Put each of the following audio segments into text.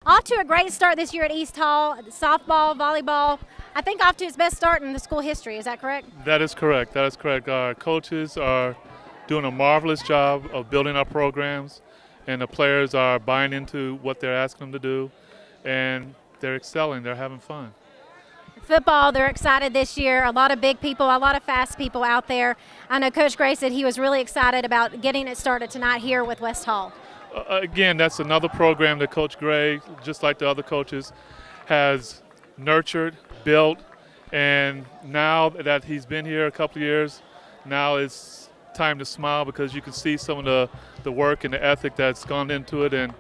Off to a great start this year at East Hall, softball, volleyball. I think off to its best start in the school history. Is that correct? That is correct. That is correct. Our coaches are doing a marvelous job of building our programs, and the players are buying into what they're asking them to do, and they're excelling. They're having fun. Football, they're excited this year. A lot of big people, a lot of fast people out there. I know Coach Gray said he was really excited about getting it started tonight here with West Hall. Again, that's another program that Coach Gray, just like the other coaches, has nurtured, built, and now that he's been here a couple of years, now it's time to smile because you can see some of the work and the ethic that's gone into it, and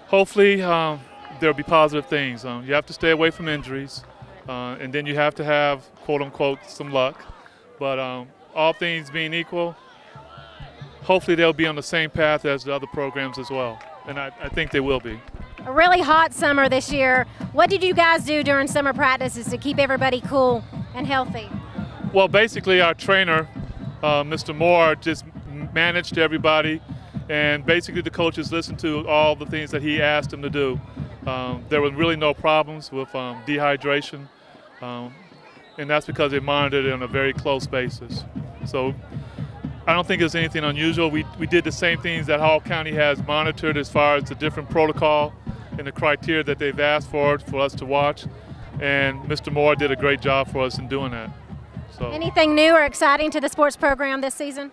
hopefully there'll be positive things. You have to stay away from injuries, and then you have to have, quote-unquote, some luck. But all things being equal, hopefully they'll be on the same path as the other programs as well, and I think they will be. A really hot summer this year. What did you guys do during summer practices to keep everybody cool and healthy? Well, basically our trainer, Mr. Moore, just managed everybody, and basically the coaches listened to all the things that he asked them to do. There were really no problems with dehydration, and that's because they monitored it on a very close basis. So I don't think there's anything unusual. We did the same things that Hall County has monitored as far as the different protocol and the criteria that they've asked for us to watch, and Mr. Moore did a great job for us in doing that. So anything new or exciting to the sports program this season?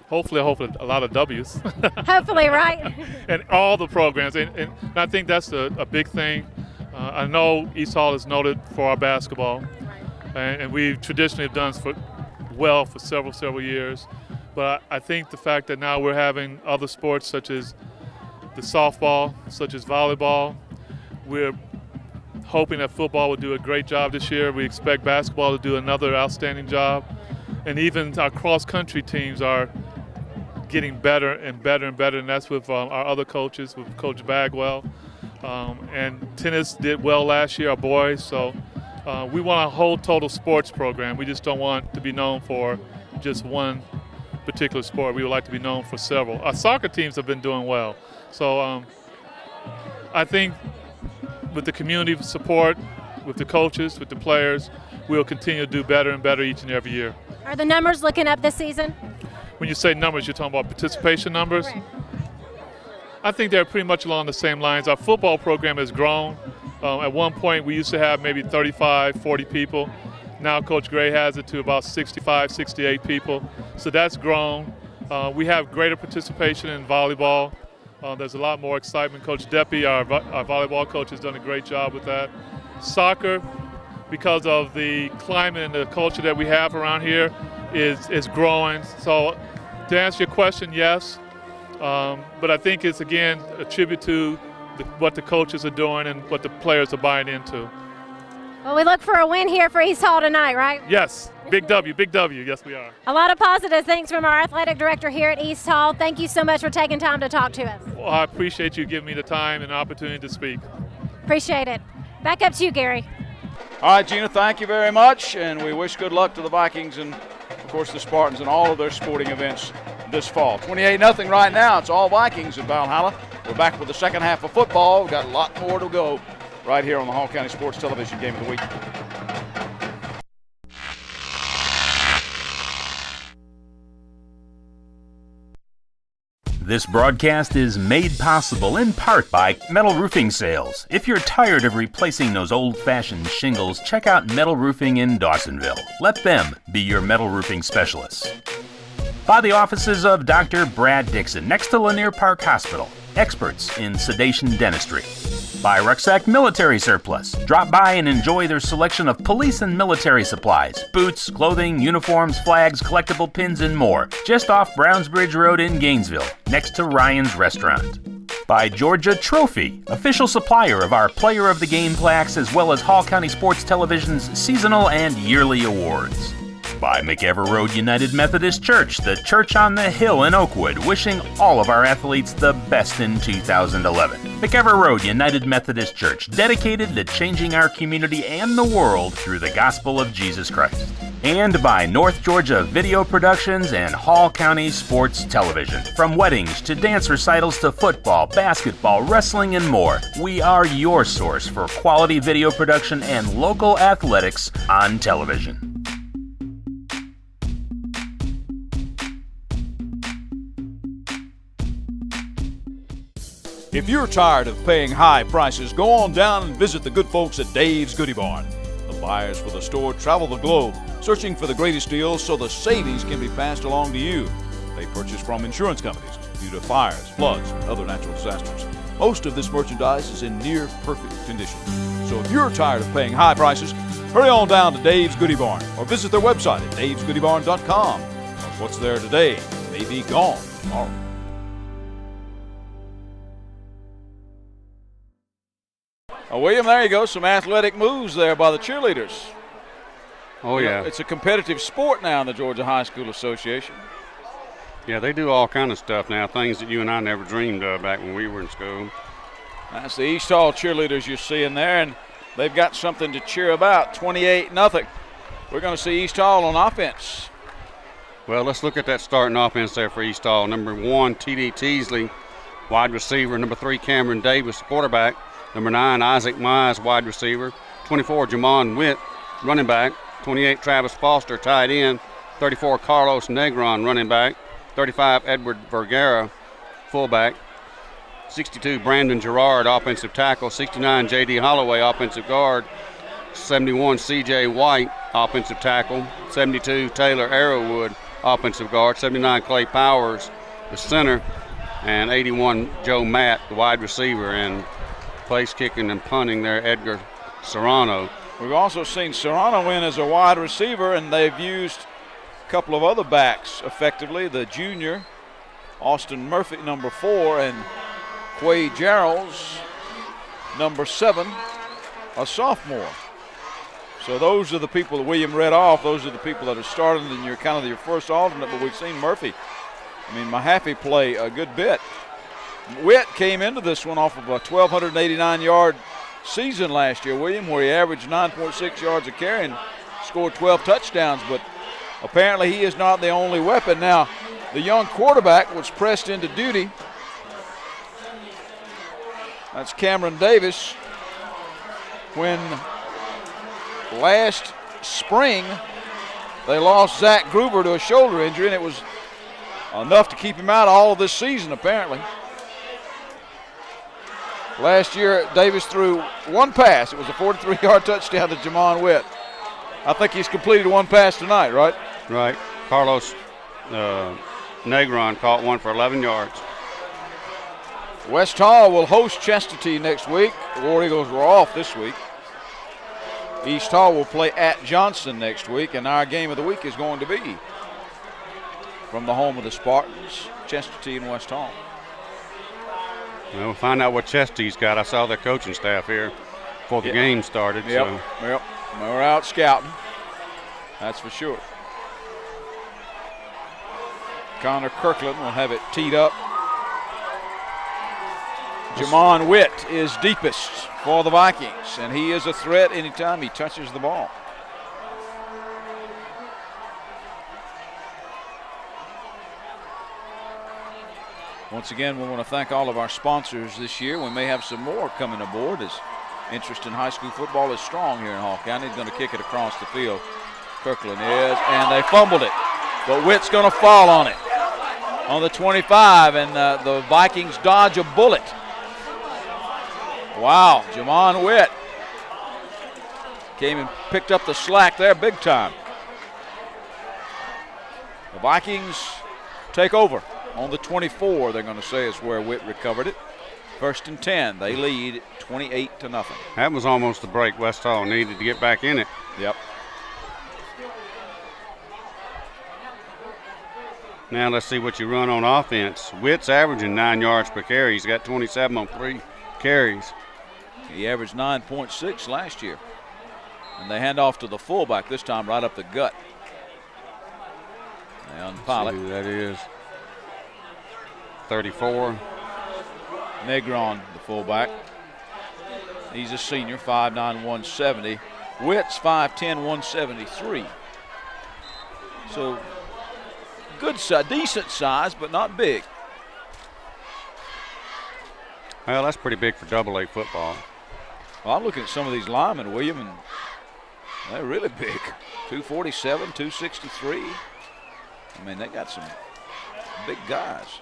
Hopefully a lot of W's. Hopefully, right? And all the programs, and I think that's a big thing. I know East Hall is noted for our basketball, and we traditionally have done well for several years. But I think the fact that now we're having other sports such as the softball, such as volleyball, we're hoping that football will do a great job this year. We expect basketball to do another outstanding job. And even our cross-country teams are getting better and better and better, and that's with our other coaches, with Coach Bagwell. And tennis did well last year, our boys. So we want a whole total sports program. We just don't want to be known for just one particular sport. We would like to be known for several. Our soccer teams have been doing well. So I think with the community support, with the coaches, with the players, we'll continue to do better and better each and every year. Are the numbers looking up this season? When you say numbers, you're talking about participation numbers? Correct. I think they're pretty much along the same lines. Our football program has grown. At one point, we used to have maybe 35, 40 people. Now Coach Gray has it to about 65, 68 people. So that's grown. We have greater participation in volleyball. There's a lot more excitement. Coach Deppie, our volleyball coach, has done a great job with that. Soccer, because of the climate and the culture that we have around here, is growing. So to answer your question, yes. But I think it's, again, a tribute to what the coaches are doing and what the players are buying into. Well, we look for a win here for East Hall tonight, right? Yes, big W, big W. Yes, we are. A lot of positive things from our athletic director here at East Hall. Thank you so much for taking time to talk to us. Well, I appreciate you giving me the time and opportunity to speak. Appreciate it. Back up to you, Gary. All right, Gina, thank you very much, and we wish good luck to the Vikings and, of course, the Spartans in all of their sporting events this fall. 28-0 right now. It's all Vikings in Valhalla. We're back with the second half of football. We've got a lot more to go right here on the Hall County Sports Television Game of the Week. This broadcast is made possible in part by Metal Roofing Sales. If you're tired of replacing those old-fashioned shingles, check out Metal Roofing in Dawsonville. Let them be your metal roofing specialists. By the offices of Dr. Brad Dixon, next to Lanier Park Hospital, experts in sedation dentistry. By Rucksack Military Surplus. Drop by and enjoy their selection of police and military supplies, boots, clothing, uniforms, flags, collectible pins, and more. Just off Brownsbridge Road in Gainesville, next to Ryan's Restaurant. By Georgia Trophy, official supplier of our Player of the Game plaques as well as Hall County Sports Television's seasonal and yearly awards. By McEver Road United Methodist Church, the church on the hill in Oakwood, wishing all of our athletes the best in 2011. McEver Road United Methodist Church, dedicated to changing our community and the world through the gospel of Jesus Christ. And by North Georgia Video Productions and Hall County Sports Television. From weddings to dance recitals to football, basketball, wrestling, and more, we are your source for quality video production and local athletics on television. If you're tired of paying high prices, go on down and visit the good folks at Dave's Goodie Barn. The buyers for the store travel the globe, searching for the greatest deals so the savings can be passed along to you. They purchase from insurance companies due to fires, floods, and other natural disasters. Most of this merchandise is in near perfect condition. So if you're tired of paying high prices, hurry on down to Dave's Goodie Barn or visit their website at davesgoodiebarn.com. What's there today may be gone tomorrow. William, there you go. Some athletic moves there by the cheerleaders. Oh, yeah. It's a competitive sport now in the Georgia High School Association. Yeah, they do all kind of stuff now, things that you and I never dreamed of back when we were in school. That's the East Hall cheerleaders you're seeing there, and they've got something to cheer about, 28-0. We're going to see East Hall on offense. Well, let's look at that starting offense there for East Hall. Number 1, T.D. Teasley, wide receiver. Number 3, Cameron Davis, quarterback. Number 9, Isaac Mize, wide receiver. 24, Jamon Witt, running back. 28, Travis Foster, tight end. 34, Carlos Negron, running back. 35, Edward Vergara, fullback. 62, Brandon Gerard, offensive tackle. 69, J.D. Holloway, offensive guard. 71, C.J. White, offensive tackle. 72, Taylor Arrowwood, offensive guard. 79, Clay Powers, the center. And 81, Joe Matt, the wide receiver. And place kicking and punting there, Edgar Serrano. We've also seen Serrano in as a wide receiver, and they've used a couple of other backs effectively. The junior, Austin Murphy, number 4, and Quay Geralds, number 7, a sophomore. So those are the people that William read off. Those are the people that are starting, and you're kind of your first alternate, but we've seen Murphy. Mahaffey play a good bit. Witt came into this one off of a 1,289-yard season last year, William, where he averaged 9.6 yards a carry and scored 12 touchdowns, but apparently he is not the only weapon. Now, the young quarterback was pressed into duty. That's Cameron Davis. When last spring they lost Zach Gruber to a shoulder injury, and it was enough to keep him out all of this season, apparently. Last year, Davis threw one pass. It was a 43-yard touchdown to Jamon Witt. I think he's completed one pass tonight, right? Right. Carlos Negron caught one for 11 yards. West Hall will host Chestatee next week. The War Eagles were off this week. East Hall will play at Johnson next week, and our game of the week is going to be from the home of the Spartans, Chestatee and West Hall. Well, we'll find out what Chestatee's got. I saw their coaching staff here before the game started. Yep. So. Yep. We're out scouting. That's for sure. Connor Kirkland will have it teed up. Jamon Witt is deepest for the Vikings, and he is a threat anytime he touches the ball. Once again, we want to thank all of our sponsors this year. We may have some more coming aboard as interest in high school football is strong here in Hall County. He's going to kick it across the field. Kirkland is, and they fumbled it. But Witt's going to fall on it on the 25, and the Vikings dodge a bullet. Wow, Jamon Witt came and picked up the slack there big time. The Vikings take over on the 24, they're going to say, is where Witt recovered it. 1st and 10, they lead 28-0. That was almost the break West Hall needed to get back in it. Yep. Now let's see what you run on offense. Witt's averaging 9 yards per carry. He's got 27 on 3 carries. He averaged 9.6 last year. And they hand off to the fullback, this time right up the gut. They unpile it. Who that is. 34. Negron, the fullback. He's a senior, 5'9", 170. Witt's 5'10", 173. So good size, decent size, but not big. Well, that's pretty big for Double-A football. Well, I'm looking at some of these linemen, William, and they're really big. 247, 263. I mean, they got some big guys.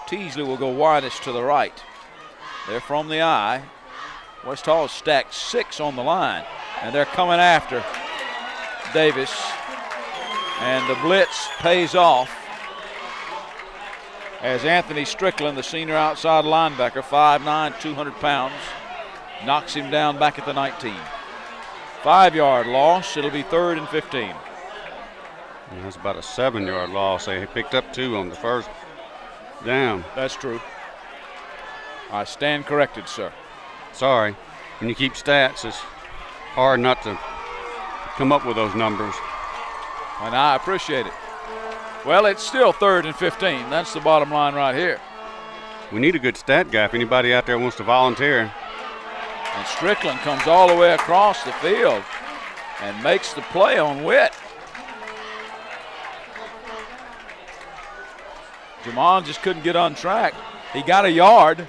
Teasley will go widest to the right. They're from the I. West Hall stacked 6 on the line, and they're coming after Davis. And the blitz pays off as Anthony Strickland, the senior outside linebacker, 5'9", 200 pounds, knocks him down back at the 19. 5-yard loss. It'll be 3rd and 15. And that's about a 7-yard loss. They picked up 2 on the first down. That's true. I stand corrected, sir. Sorry. When you keep stats, it's hard not to come up with those numbers. And I appreciate it. Well, it's still 3rd and 15. That's the bottom line right here. We need a good stat guy if anybody out there wants to volunteer. And Strickland comes all the way across the field and makes the play on Witt. Jamon just couldn't get on track. He got a yard.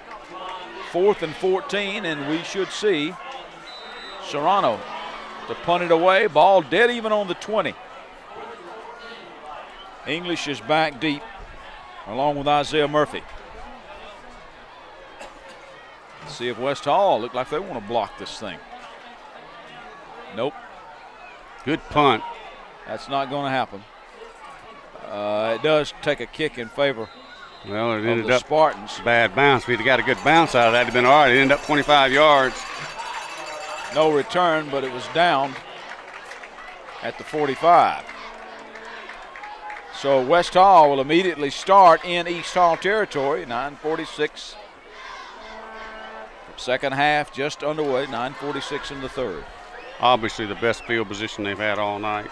4th and 14, and we should see Serrano to punt it away. Ball dead even on the 20. English is back deep along with Isaiah Murphy. Let's see if West Hall look like they want to block this thing. Nope. Good punt. That's not going to happen. It does take a kick in favor Well, it of ended the up Spartans. bad bounce. If we'd have got a good bounce out of that, it'd have been all right. It ended up 25 yards. No return, but it was down at the 45. So West Hall will immediately start in East Hall territory. 9:46. Second half just underway. 9:46 in the third. Obviously the best field position they've had all night.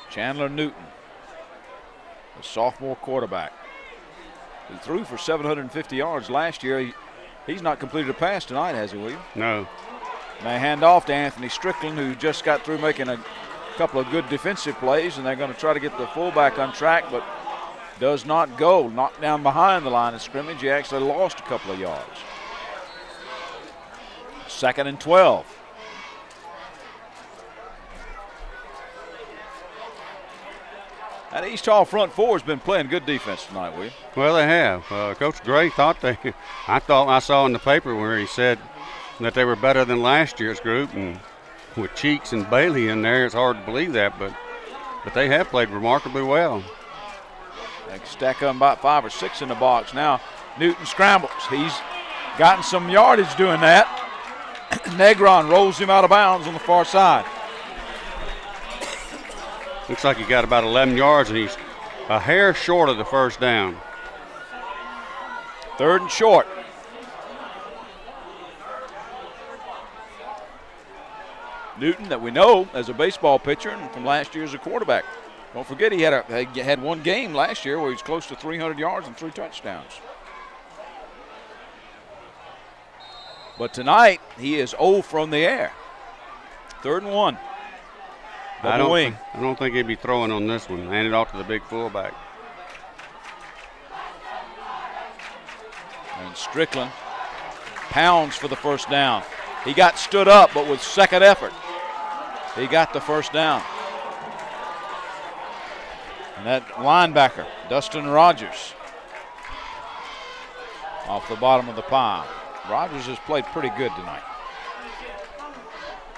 Chandler Newton, the sophomore quarterback. He threw for 750 yards last year. He's not completed a pass tonight, has he, William? No. They hand off to Anthony Strickland, who just got through making a couple of good defensive plays, and they're going to try to get the fullback on track, but does not go. Knocked down behind the line of scrimmage. He actually lost a couple of yards. 2nd and 12. That East Hall front four has been playing good defense tonight, William. Well, they have. Coach Gray thought I thought I saw in the paper where he said that they were better than last year's group, and with Cheeks and Bailey in there, it's hard to believe that, but they have played remarkably well. They can stack up about 5 or 6 in the box. Now Newton scrambles. He's gotten some yardage doing that. Negron rolls him out of bounds on the far side. Looks like he got about 11 yards, and he's a hair short of the first down. 3rd and short. Newton, that we know as a baseball pitcher and from last year as a quarterback. Don't forget he had one game last year where he was close to 300 yards and 3 touchdowns. But tonight he is 0 from the air. 3rd and 1. I don't think he'd be throwing on this one. Hand it off to the big fullback. And Strickland pounds for the first down. He got stood up, but with second effort, he got the first down. And that linebacker, Dustin Rogers, off the bottom of the pile. Rogers has played pretty good tonight.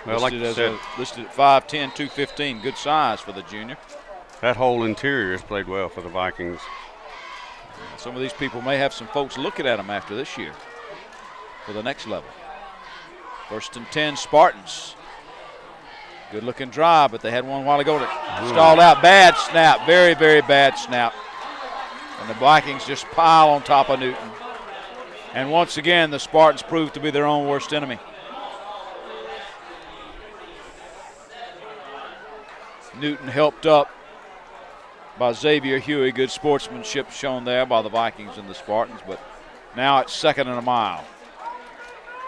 Well, like you said, listed at 5'10", 215, good size for the junior. that whole interior has played well for the Vikings. Some of these people may have some folks looking at them after this year for the next level. 1st and 10, Spartans. Good looking drive, but they had one while ago that stalled out. Bad snap, very, very bad snap. And the Vikings just pile on top of Newton. And once again, the Spartans proved to be their own worst enemy. Newton helped up by Xavier Huey. Good sportsmanship shown there by the Vikings and the Spartans, but now it's 2nd and a mile.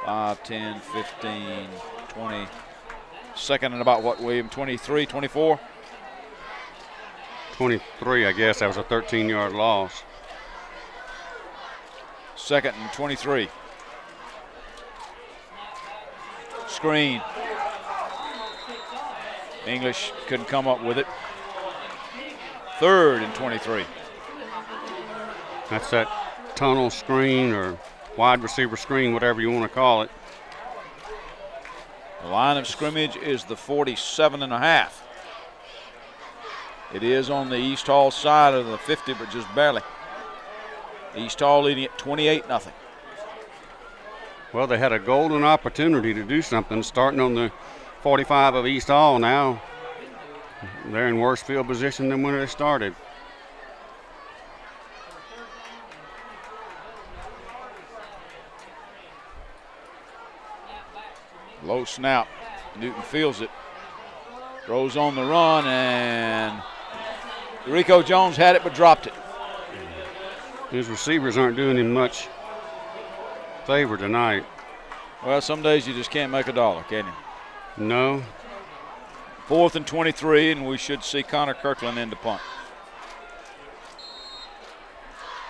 5, 10, 15, 20, Second and about what, William? 23, 24? 23, I guess. That was a 13-yard loss. Second and 23. Screen. English couldn't come up with it. Third and 23. That's that tunnel screen or wide receiver screen, whatever you want to call it. The line of scrimmage is the 47.5. It is on the East Hall side of the 50, but just barely. East Hall leading at 28-0. Well, they had a golden opportunity to do something starting on the 45 of East Hall. Now they're in worse field position than when they started. Low snap. Newton feels it. Throws on the run, and Rico Jones had it but dropped it. His receivers aren't doing him much favor tonight. Well, some days you just can't make a dollar, can you? No. 4th and 23, and we should see Connor Kirkland in to punt.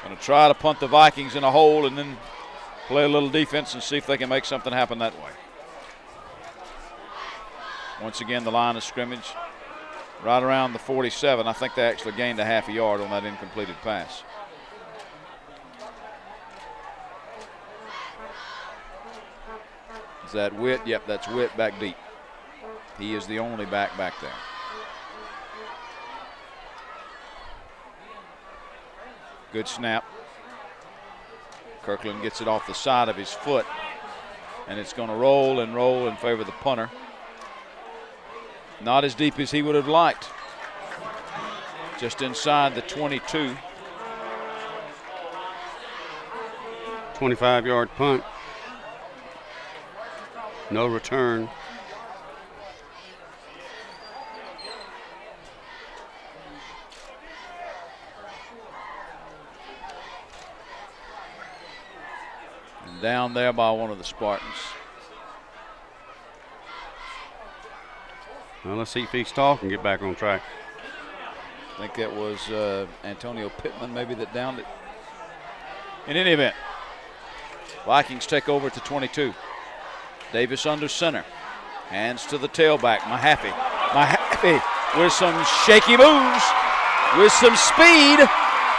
Going to try to punt the Vikings in a hole and then play a little defense and see if they can make something happen that way. Once again, the line of scrimmage right around the 47. I think they actually gained a half a yard on that incompleted pass. Is that Witt? Yep, that's Witt back deep. He is the only back there. Good snap. Kirkland gets it off the side of his foot, and it's going to roll and roll in favor of the punter. Not as deep as he would have liked. Just inside the 22. 25-yard punt. No return. And down there by one of the Spartans. Well, let's see if East Hall can get back on track. I think that was Antonio Pittman maybe that downed it. In any event, Vikings take over at the 22. Davis under center. Hands to the tailback, Mahaffey. Mahaffey with some shaky moves, with some speed.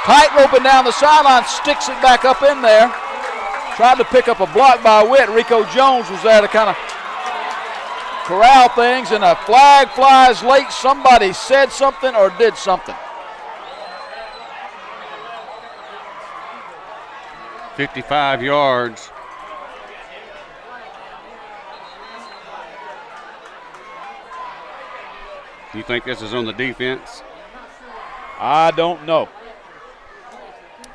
Tight roping down the sideline, sticks it back up in there. Tried to pick up a block by Witt. Rico Jones was there to kind of corral things, and a flag flies late. Somebody said something or did something. 55 yards. You think this is on the defense? I don't know.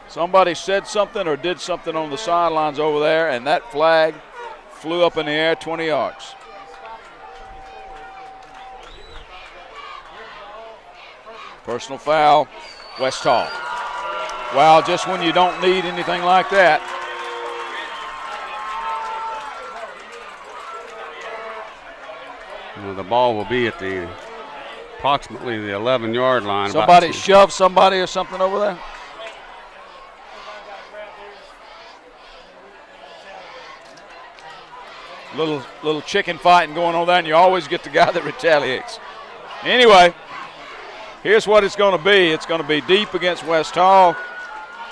Somebody said something or did something on the sidelines over there, and that flag flew up in the air 20 yards. Personal foul, West Hall. Well, just when you don't need anything like that. Well, the ball will be at the approximately the 11-yard line. Somebody shoved somebody or something over there? Little chicken fighting going on there, and you always get the guy that retaliates. Anyway, here's what it's going to be. It's going to be deep against West Hall.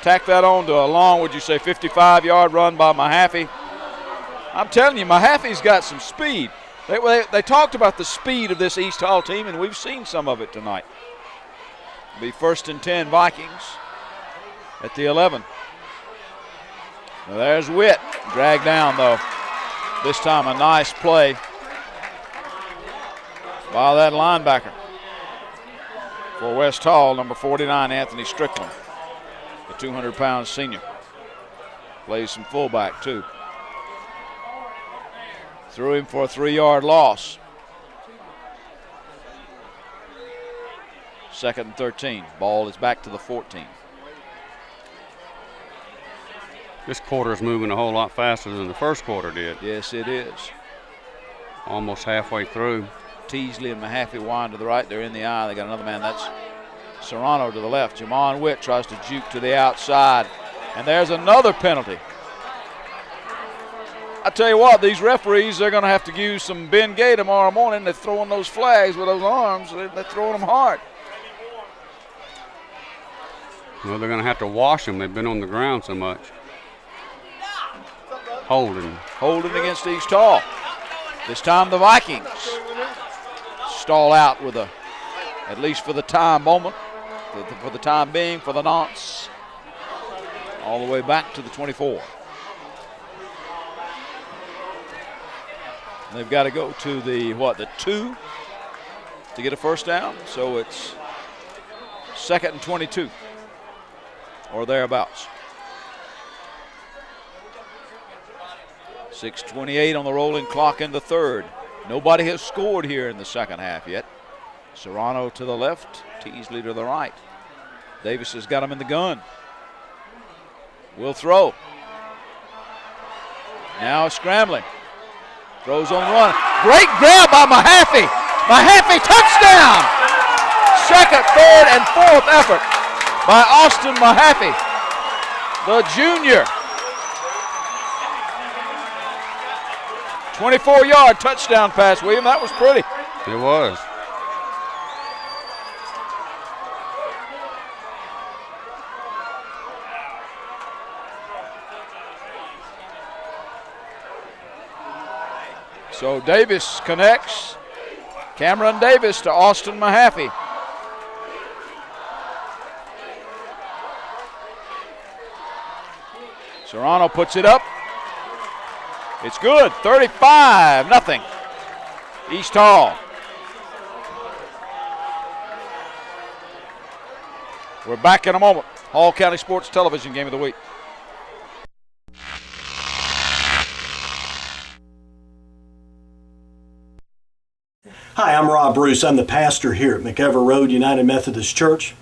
Tack that on to a long, would you say, 55-yard run by Mahaffey. I'm telling you, Mahaffey's got some speed. They talked about the speed of this East Hall team, and we've seen some of it tonight. It'll be 1st and 10 Vikings at the 11. Now there's Witt, dragged down though. This time a nice play by that linebacker for West Hall, number 49, Anthony Strickland, the 200-pound senior. Plays some fullback too. Threw him for a 3-yard loss. 2nd and 13. Ball is back to the 14. This quarter is moving a whole lot faster than the first quarter did. Yes, it is. Almost halfway through. Teasley and Mahaffey wide to the right. They're in the eye. They got another man. That's Serrano to the left. Jamon Witt tries to juke to the outside. And there's another penalty. I tell you what, these referees, they're going to have to use some Ben Gay tomorrow morning. They're throwing those flags with those arms. They're throwing them hard. Well, they're going to have to wash them. They've been on the ground so much. Holding against East Hall. This time the Vikings stall out with at least for the time moment, for the time being, for the nonce, all the way back to the 24. They've got to go to the 2 to get a first down. So it's 2nd and 22 or thereabouts. 6:28 on the rolling clock in the third. Nobody has scored here in the second half yet. Serrano to the left, Teasley to the right. Davis has got him in the gun. Will throw. Now scrambling. Throws on the run. Great grab by Mahaffey. Mahaffey touchdown. Second, third, and fourth effort by Austin Mahaffey, the junior. 24-yard touchdown pass, William. That was pretty. It was. So Davis connects. Cameron Davis to Austin Mahaffey. Serrano puts it up. It's good. 35-0. East Hall. We're back in a moment. Hall County Sports Television Game of the Week. Hi, I'm Rob Bruce. I'm the pastor here at McEver Road United Methodist Church.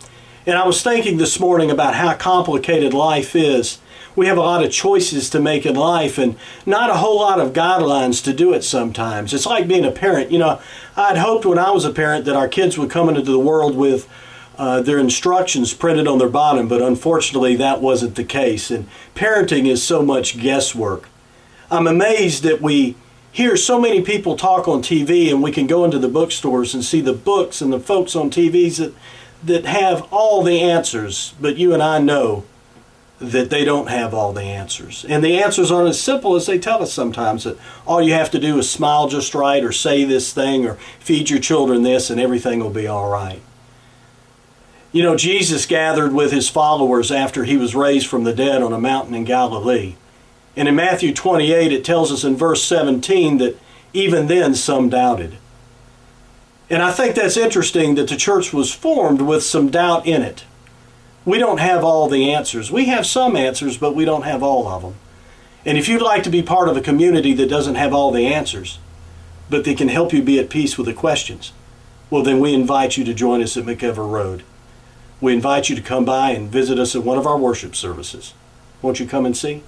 And I was thinking this morning about how complicated life is. We have a lot of choices to make in life and not a whole lot of guidelines to do it sometimes. It's like being a parent. You know, I'd hoped when I was a parent that our kids would come into the world with their instructions printed on their bottom, but unfortunately that wasn't the case. And parenting is so much guesswork. I'm amazed that we hear so many people talk on TV, and we can go into the bookstores and see the books and the folks on TVs that have all the answers, but you and I know that they don't have all the answers. And the answers aren't as simple as they tell us sometimes, that all you have to do is smile just right, or say this thing, or feed your children this, and everything will be all right. You know, Jesus gathered with his followers after he was raised from the dead on a mountain in Galilee. And in Matthew 28, it tells us in verse 17 that even then some doubted. And I think that's interesting that the church was formed with some doubt in it. We don't have all the answers. We have some answers, but we don't have all of them. And if you'd like to be part of a community that doesn't have all the answers, but that can help you be at peace with the questions, well, then we invite you to join us at McEver Road. We invite you to come by and visit us at one of our worship services. Won't you come and see?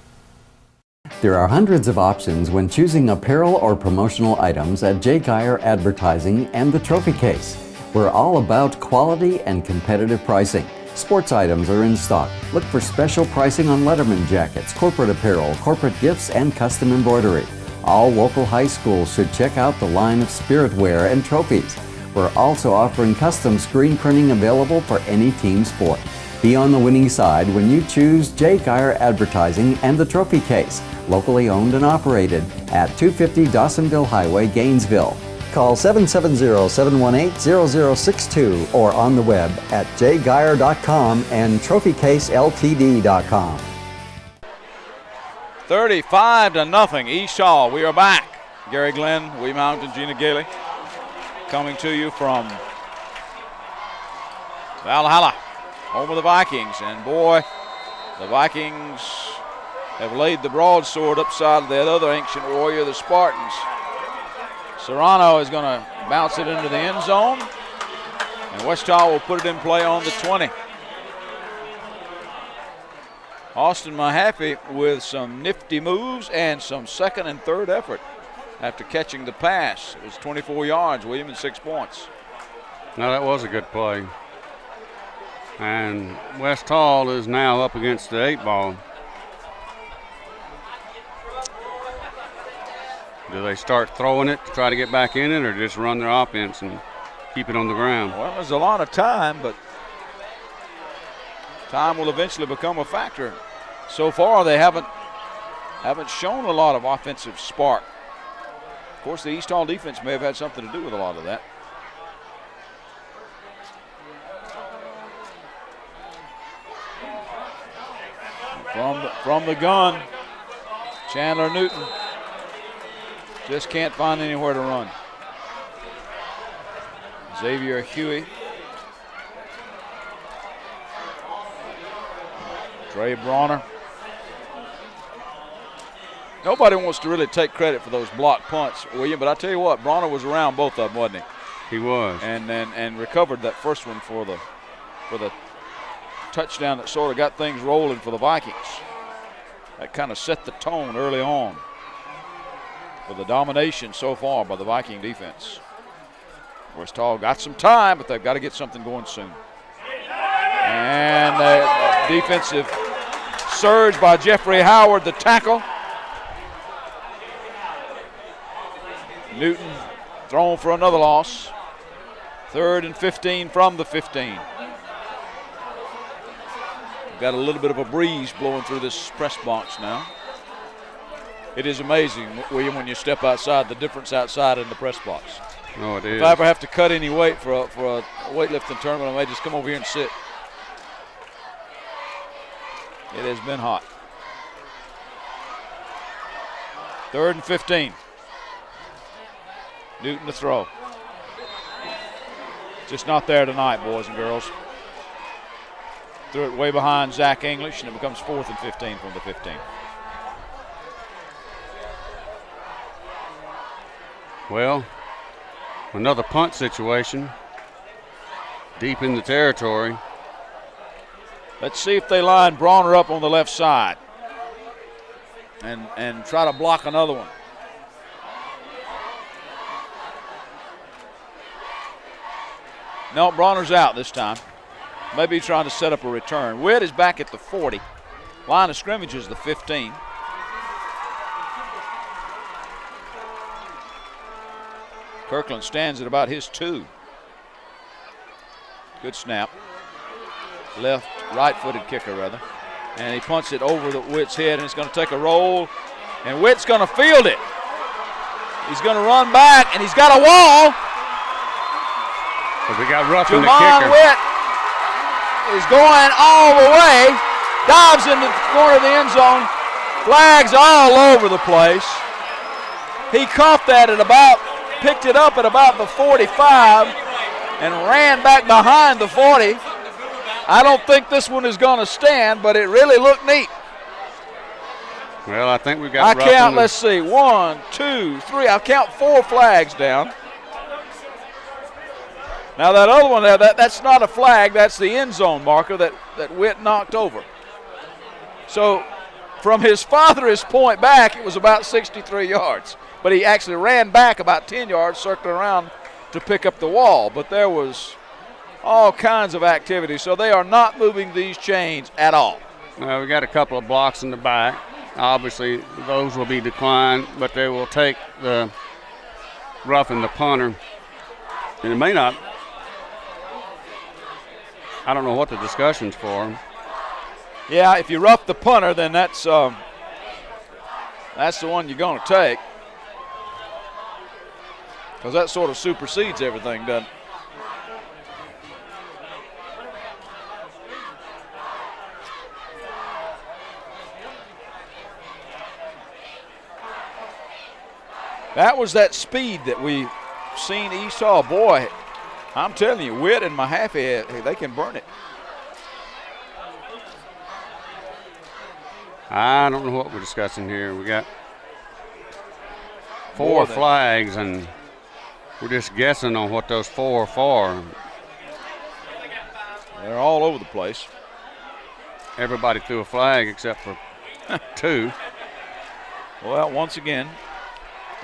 There are hundreds of options when choosing apparel or promotional items at J. Geyer Advertising and the Trophy Case. We're all about quality and competitive pricing. Sports items are in stock. Look for special pricing on Letterman jackets, corporate apparel, corporate gifts, and custom embroidery. All local high schools should check out the line of spirit wear and trophies. We're also offering custom screen printing available for any team sport. Be on the winning side when you choose J. Geyer Advertising and the Trophy Case, locally owned and operated at 250 Dawsonville Highway, Gainesville. Call 770-718-0062 or on the web at jgeyer.com and trophycaseltd.com. 35-0, East Hall. We are back. Gary Glenn, William Hamilton, Gina Gailey, coming to you from Valhalla, home of the Vikings. And boy, the Vikings have laid the broadsword upside that other ancient warrior, the Spartans. Serrano is going to bounce it into the end zone, and West Hall will put it in play on the 20. Austin Mahaffey with some nifty moves and some second and third effort. after catching the pass. It was 24 yards, William, and 6 points. No, that was a good play. And West Hall is now up against the 8 ball. Do they start throwing it to try to get back in it, or just run their offense and keep it on the ground? Well, there's a lot of time, but time will eventually become a factor. So far, they haven't shown a lot of offensive spark. Of course, the East Hall defense may have had something to do with a lot of that. From the gun, Chandler Newton just can't find anywhere to run. Xavier Huey. Dre Bronner. Nobody wants to really take credit for those block punts, William, but I tell you what, Bronner was around both of them, wasn't he? He was. And recovered that first one for the touchdown that sort of got things rolling for the Vikings. That kind of set the tone early on for the domination so far by the Viking defense. West Hall got some time, but they've got to get something going soon. And a defensive surge by Jeffrey Howard, the tackle. Newton thrown for another loss. 3rd and 15 from the 15. We've got a little bit of a breeze blowing through this press box now. It is amazing, William, when you step outside, the difference outside in the press box. Oh, it is. If I ever have to cut any weight for a weightlifting tournament, I may just come over here and sit. It has been hot. 3rd and 15. Newton to throw. Just not there tonight, boys and girls. Threw it way behind Zach English, and it becomes 4th and 15 from the 15. Well, another punt situation. Deep in the territory. Let's see if they line Bronner up on the left side and try to block another one. No, Bronner's out this time. Maybe he's trying to set up a return. Witt is back at the 40. Line of scrimmage is the 15. Kirkland stands at about his 2. Good snap. Right-footed kicker, rather. And he punts it over the Witt's head, and it's going to take a roll. And Witt's going to field it. He's going to run back, and he's got a wall. But we got roughing the Jamon kicker. Witt is going all the way. Dives into the corner of the end zone. Flags all over the place. He caught that picked it up at about the 45 and ran back behind the 40. I don't think this one is going to stand, but it really looked neat. Well, I think we've got let's see, 1, 2, 3. I'll count 4 flags down. Now that other one there, that's not a flag. That's the end zone marker that Witt knocked over. So from his farthest point back, it was about 63 yards. But he actually ran back about 10 yards, circling around to pick up the wall. But there was all kinds of activity. So they are not moving these chains at all. Well, we got a couple of blocks in the back. Obviously, those will be declined, but they will take the roughing the punter. And it may not. I don't know what the discussion's for. Yeah, if you rough the punter, then that's the one you're going to take. Because that sort of supersedes everything, doesn't it? That was that speed that we've seen East Hall. Boy, I'm telling you, Witt and Mahaffey, they can burn it. I don't know what we're discussing here. We got 4 flags, and we're just guessing on what those 4 are for. They're all over the place. Everybody threw a flag except for 2. Well, once again,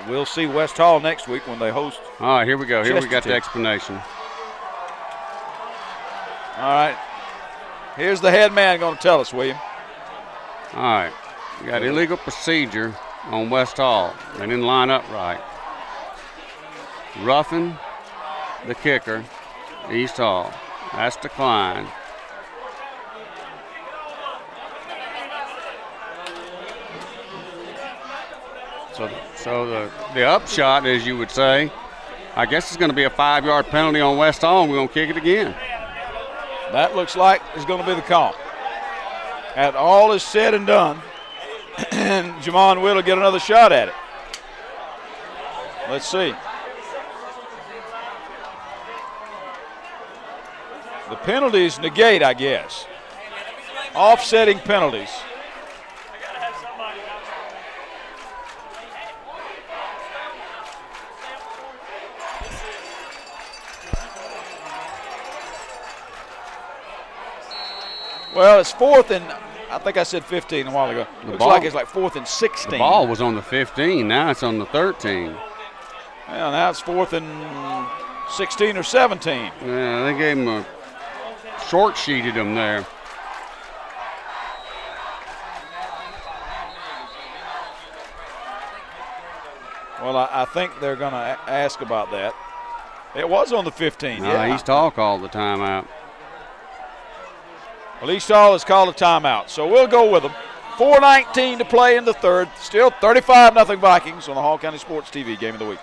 we'll see West Hall next week when they host. All right, here we go. Here we got the Chesterton. explanation. All right. Here's the head man going to tell us, William. All right. We got illegal procedure on West Hall. They didn't line up right. Roughing the kicker, East Hall. That's declined. So the upshot, as you would say, I guess it's going to be a 5-yard penalty on West Hall, and we're going to kick it again. That looks like it's going to be the call. After all is said and done, and Jamon Witt will get another shot at it. Let's see. The penalties negate, I guess. Offsetting penalties. Well, it's 4th and, I think I said 15 a while ago. Looks like it's like 4th and 16. The ball was on the 15. Now it's on the 13. Well, now it's 4th and 16 or 17. Yeah, they gave him a short sheeted him there. Well, I think they're going to ask about that. It was on the 15. Yeah. East Hall called the timeout. Well, East Hall has called a timeout, so we'll go with them. 4:19 to play in the third. Still 35-0 Vikings on the Hall County Sports TV Game of the Week.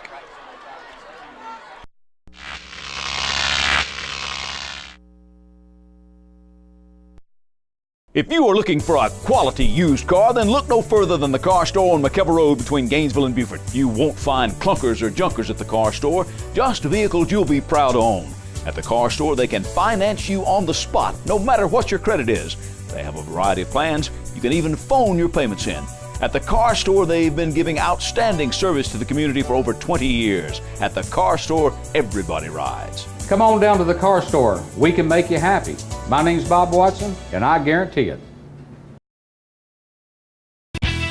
If you are looking for a quality used car, then look no further than the Car Store on McKever Road between Gainesville and Beaufort. You won't find clunkers or junkers at the Car Store, just vehicles you'll be proud to own. At the Car Store, they can finance you on the spot, no matter what your credit is. They have a variety of plans. You can even phone your payments in. At the Car Store, they've been giving outstanding service to the community for over 20 years. At the Car Store, everybody rides. Come on down to the Car Store. We can make you happy. My name's Bob Watson, and I guarantee it.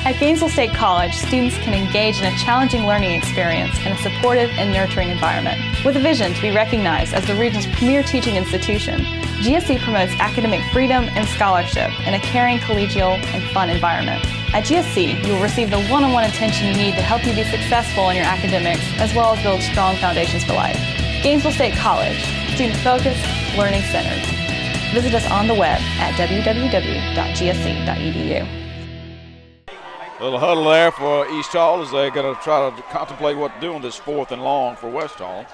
At Gainesville State College, students can engage in a challenging learning experience in a supportive and nurturing environment. With a vision to be recognized as the region's premier teaching institution, GSC promotes academic freedom and scholarship in a caring, collegial, and fun environment. At GSC, you will receive the one-on-one attention you need to help you be successful in your academics, as well as build strong foundations for life. Gainesville State College, student-focused, learning-centered. Visit us on the web at www.gsc.edu. Little huddle there for East Hall as they're going to try to contemplate what to do on this 4th and long for West Hall.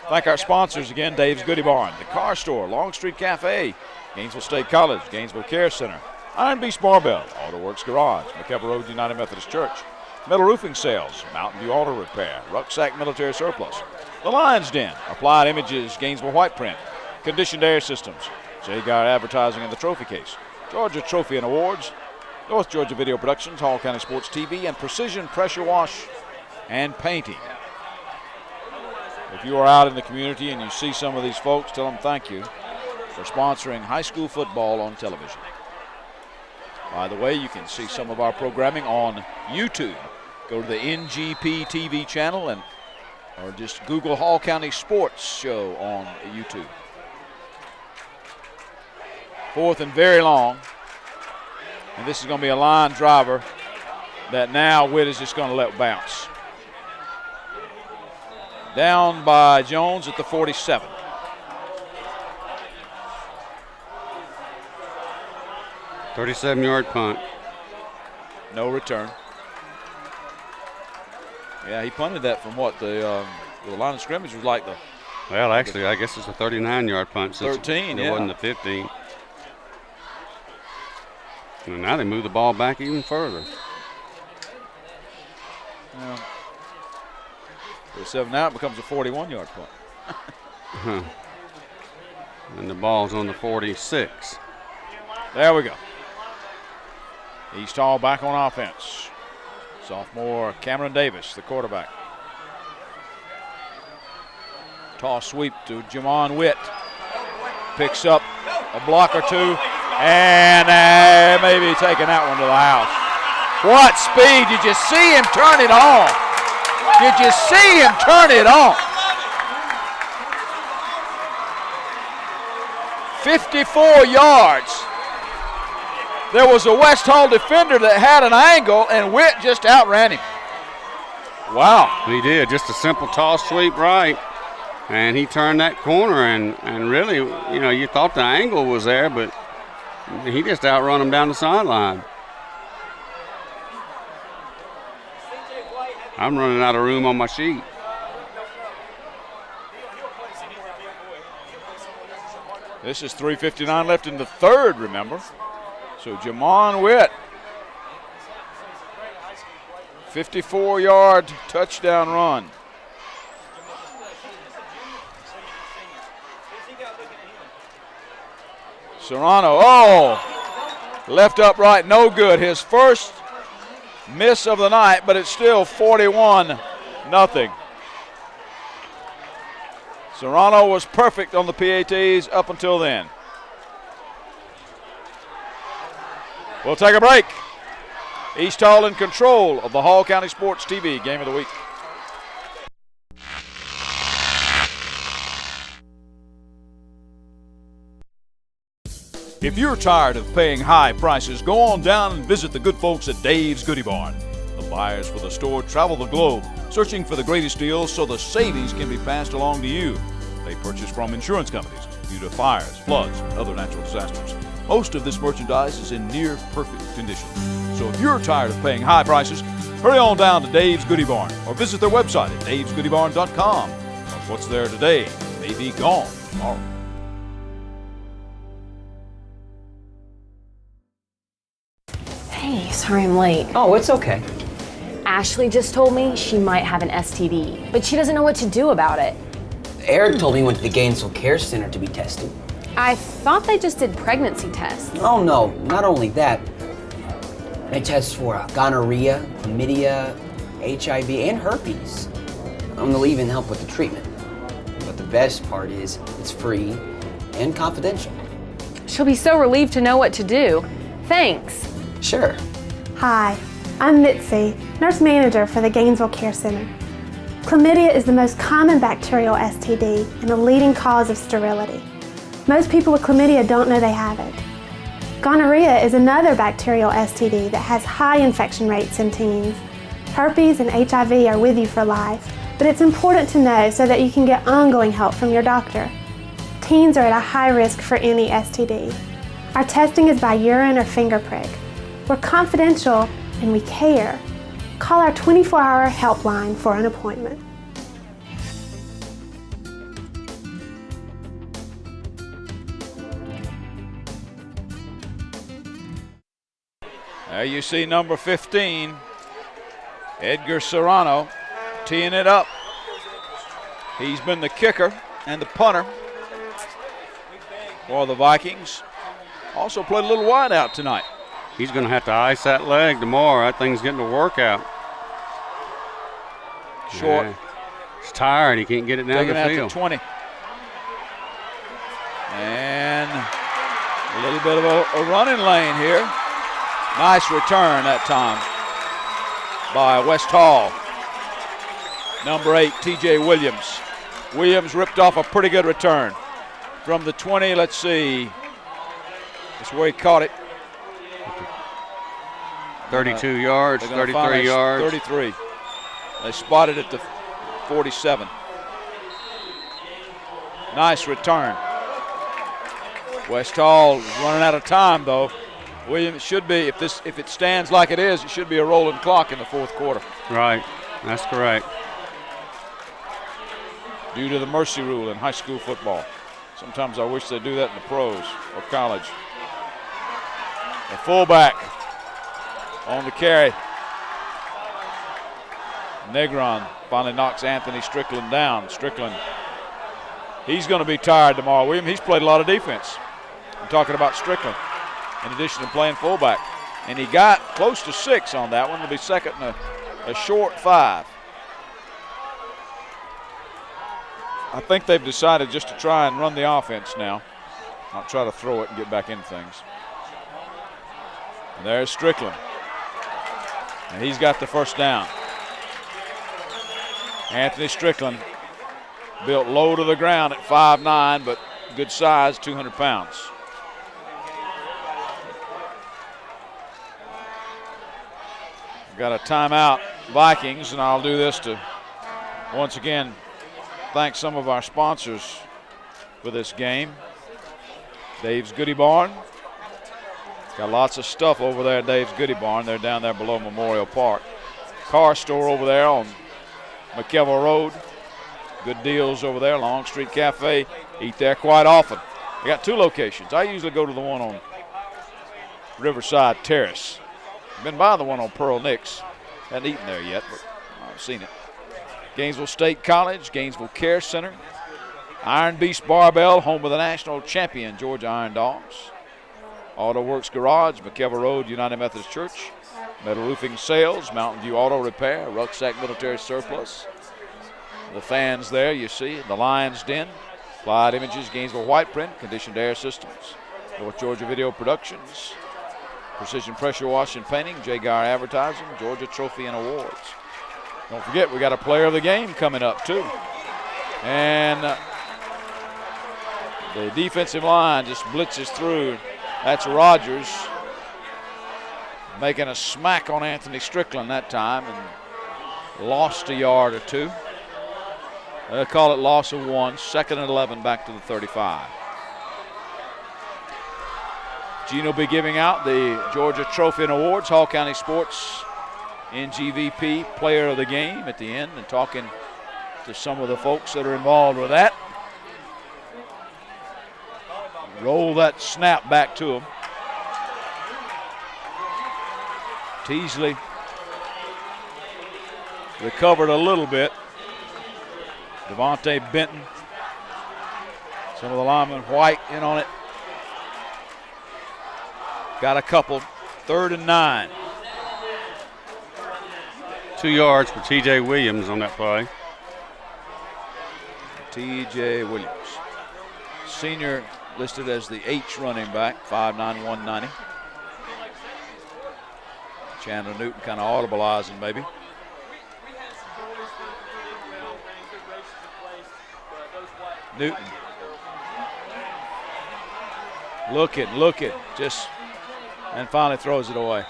Thank our sponsors again, Dave's Goodie Barn, the Car Store, Long Street Cafe, Gainesville State College, Gainesville Care Center, Iron Beast Barbell, Auto Works Garage, McKever Road United Methodist Church, Metal Roofing Sales, Mountain View Auto Repair, Rucksack Military Surplus, The Lion's Den, Applied Images, Gainesville White Print, Conditioned Air Systems, J. Geyer Advertising and the Trophy Case, Georgia Trophy and Awards, North Georgia Video Productions, Hall County Sports TV, and Precision Pressure Wash and Painting. If you are out in the community and you see some of these folks, tell them thank you for sponsoring high school football on television. By the way, you can see some of our programming on YouTube. Go to the NGP TV channel or just Google Hall County Sports Show on YouTube. 4th and very long. And this is going to be a line driver that now Witt is just going to let bounce. Down by Jones at the 47. $37-yard punt. No return. Yeah, he punted that from what? The line of scrimmage was like the... Well, actually, I guess it's a 39-yard punt. 13, it wasn't the 15. And now they move the ball back even further. Well, 7 now it becomes a 41-yard punt. And the ball's on the 46. There we go. East Hall back on offense. Sophomore Cameron Davis, the quarterback. Toss sweep to Jamon Witt. Picks up a block or two. And maybe taking that one to the house. What speed. Did you see him turn it on? Did you see him turn it on? 54 yards. There was a West Hall defender that had an angle, and Witt just outran him. Wow. He did. Just a simple toss sweep right. And he turned that corner, and really, you know, you thought the angle was there, but he just outrun him down the sideline. I'm running out of room on my sheet. This is 3:59 left in the third, remember. So Jamon Witt, 54-yard touchdown run. Serrano, left upright, no good. His first miss of the night, but it's still 41-0. Serrano was perfect on the PATs up until then. We'll take a break. East Hall in control of the Hall County Sports TV Game of the Week. If you're tired of paying high prices, go on down and visit the good folks at Dave's Goodie Barn. The buyers for the store travel the globe, searching for the greatest deals so the savings can be passed along to you. They purchase from insurance companies due to fires, floods, and other natural disasters. Most of this merchandise is in near perfect condition. So if you're tired of paying high prices, hurry on down to Dave's Goodie Barn or visit their website at davesgoodiebarn.com. What's there today may be gone tomorrow. Hey, sorry I'm late. Oh, it's okay. Ashley just told me she might have an STD, but she doesn't know what to do about it. Eric told me he went to the Gainesville Care Center to be tested. I thought they just did pregnancy tests. Oh, no, not only that. They test for gonorrhea, chlamydia, HIV, and herpes. They'll even help with the treatment. But the best part is it's free and confidential. She'll be so relieved to know what to do. Thanks. Sure. Hi, I'm Mitzi, nurse manager for the Gainesville Care Center. Chlamydia is the most common bacterial STD and a leading cause of sterility. Most people with chlamydia don't know they have it. Gonorrhea is another bacterial STD that has high infection rates in teens. Herpes and HIV are with you for life, but it's important to know so that you can get ongoing help from your doctor. Teens are at a high risk for any STD. Our testing is by urine or finger prick. We're confidential and we care. Call our 24-hour helpline for an appointment. There you see number 15, Edgar Serrano, teeing it up. He's been the kicker and the punter for the Vikings. Also played a little wide out tonight. He's going to have to ice that leg tomorrow. That thing's getting a workout. Short. Yeah. He's tired. He can't get it down the Taking field. Out to 20. And a little bit of a running lane here. Nice return that time by West Hall. Number 8, TJ Williams. Williams ripped off a pretty good return. From the 20, let's see. That's where he caught it. 32 yards, 33 yards. 33. They spotted at the 47. Nice return. West Hall is running out of time, though. Williams should be, if it stands like it is, it should be a rolling clock in the fourth quarter. Right, that's correct. Due to the mercy rule in high school football. Sometimes I wish they'd do that in the pros or college. The fullback on the carry. Negron finally knocks Anthony Strickland down. Strickland, he's going to be tired tomorrow. William, he's played a lot of defense. I'm talking about Strickland, in addition to playing fullback. And he got close to 6 on that one. It'll be second and a short 5. I think they've decided just to try and run the offense now, not try to throw it and get back into things. And there's Strickland. And he's got the first down. Anthony Strickland, built low to the ground at 5'9", but good size, 200 pounds. Got a timeout, Vikings, and I'll do this to once again thank some of our sponsors for this game. Dave's Goodie Barn. Got lots of stuff over there at Dave's Goodie Barn. They're down there below Memorial Park. Car store over there on McKelville Road. Good deals over there. Long Street Cafe. Eat there quite often. I got 2 locations. I usually go to the one on Riverside Terrace. Been by the one on Pearl Nicks. Hadn't eaten there yet, but I've seen it. Gainesville State College, Gainesville Care Center. Iron Beast Barbell, home of the national champion Georgia Iron Dogs. Auto Works Garage, McKelville Road, United Methodist Church. Metal Roofing Sales, Mountain View Auto Repair, Rucksack Military Surplus. The fans there, you see, the Lions Den. Applied Images, Gainesville White Print, Conditioned Air Systems. North Georgia Video Productions. Precision Pressure Wash and Painting, J. Geyer Advertising, Georgia Trophy and Awards. Don't forget, we got a player of the game coming up, too. And the defensive line just blitzes through. That's Rogers making a smack on Anthony Strickland that time and lost a yard or 2. They'll call it loss of 1, 2nd and 11 back to the 35. Gene will be giving out the Georgia Trophy and Awards, Hall County Sports NGVP Player of the Game at the end, and talking to some of the folks that are involved with that. Roll that snap back to him. Teasley recovered a little bit. Devontae Benton. Some of the linemen, White in on it. Got a couple. 3rd and 9. 2 yards for T.J. Williams on that play. T.J. Williams. Senior listed as the H running back, 5'9", 190. Chandler Newton kind of audibilizing maybe. Newton. Looking, just, and finally throws it away.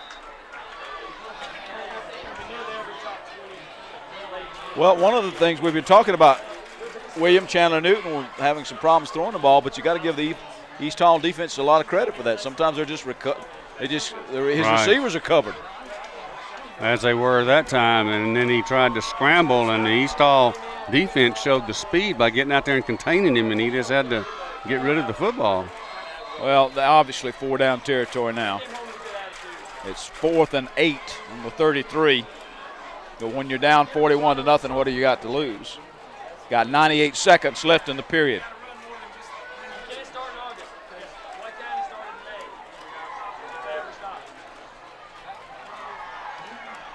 Well, one of the things we've been talking about, William Chandler Newton having some problems throwing the ball, but you got to give the East Hall defense a lot of credit for that. Sometimes they're just his receivers are covered. As they were that time, and then he tried to scramble, and the East Hall defense showed the speed by getting out there and containing him, and he just had to get rid of the football. Well, they're obviously 4-down territory now. It's 4th and 8 on the 33. But when you're down 41-0, what do you got to lose? Got 98 seconds left in the period.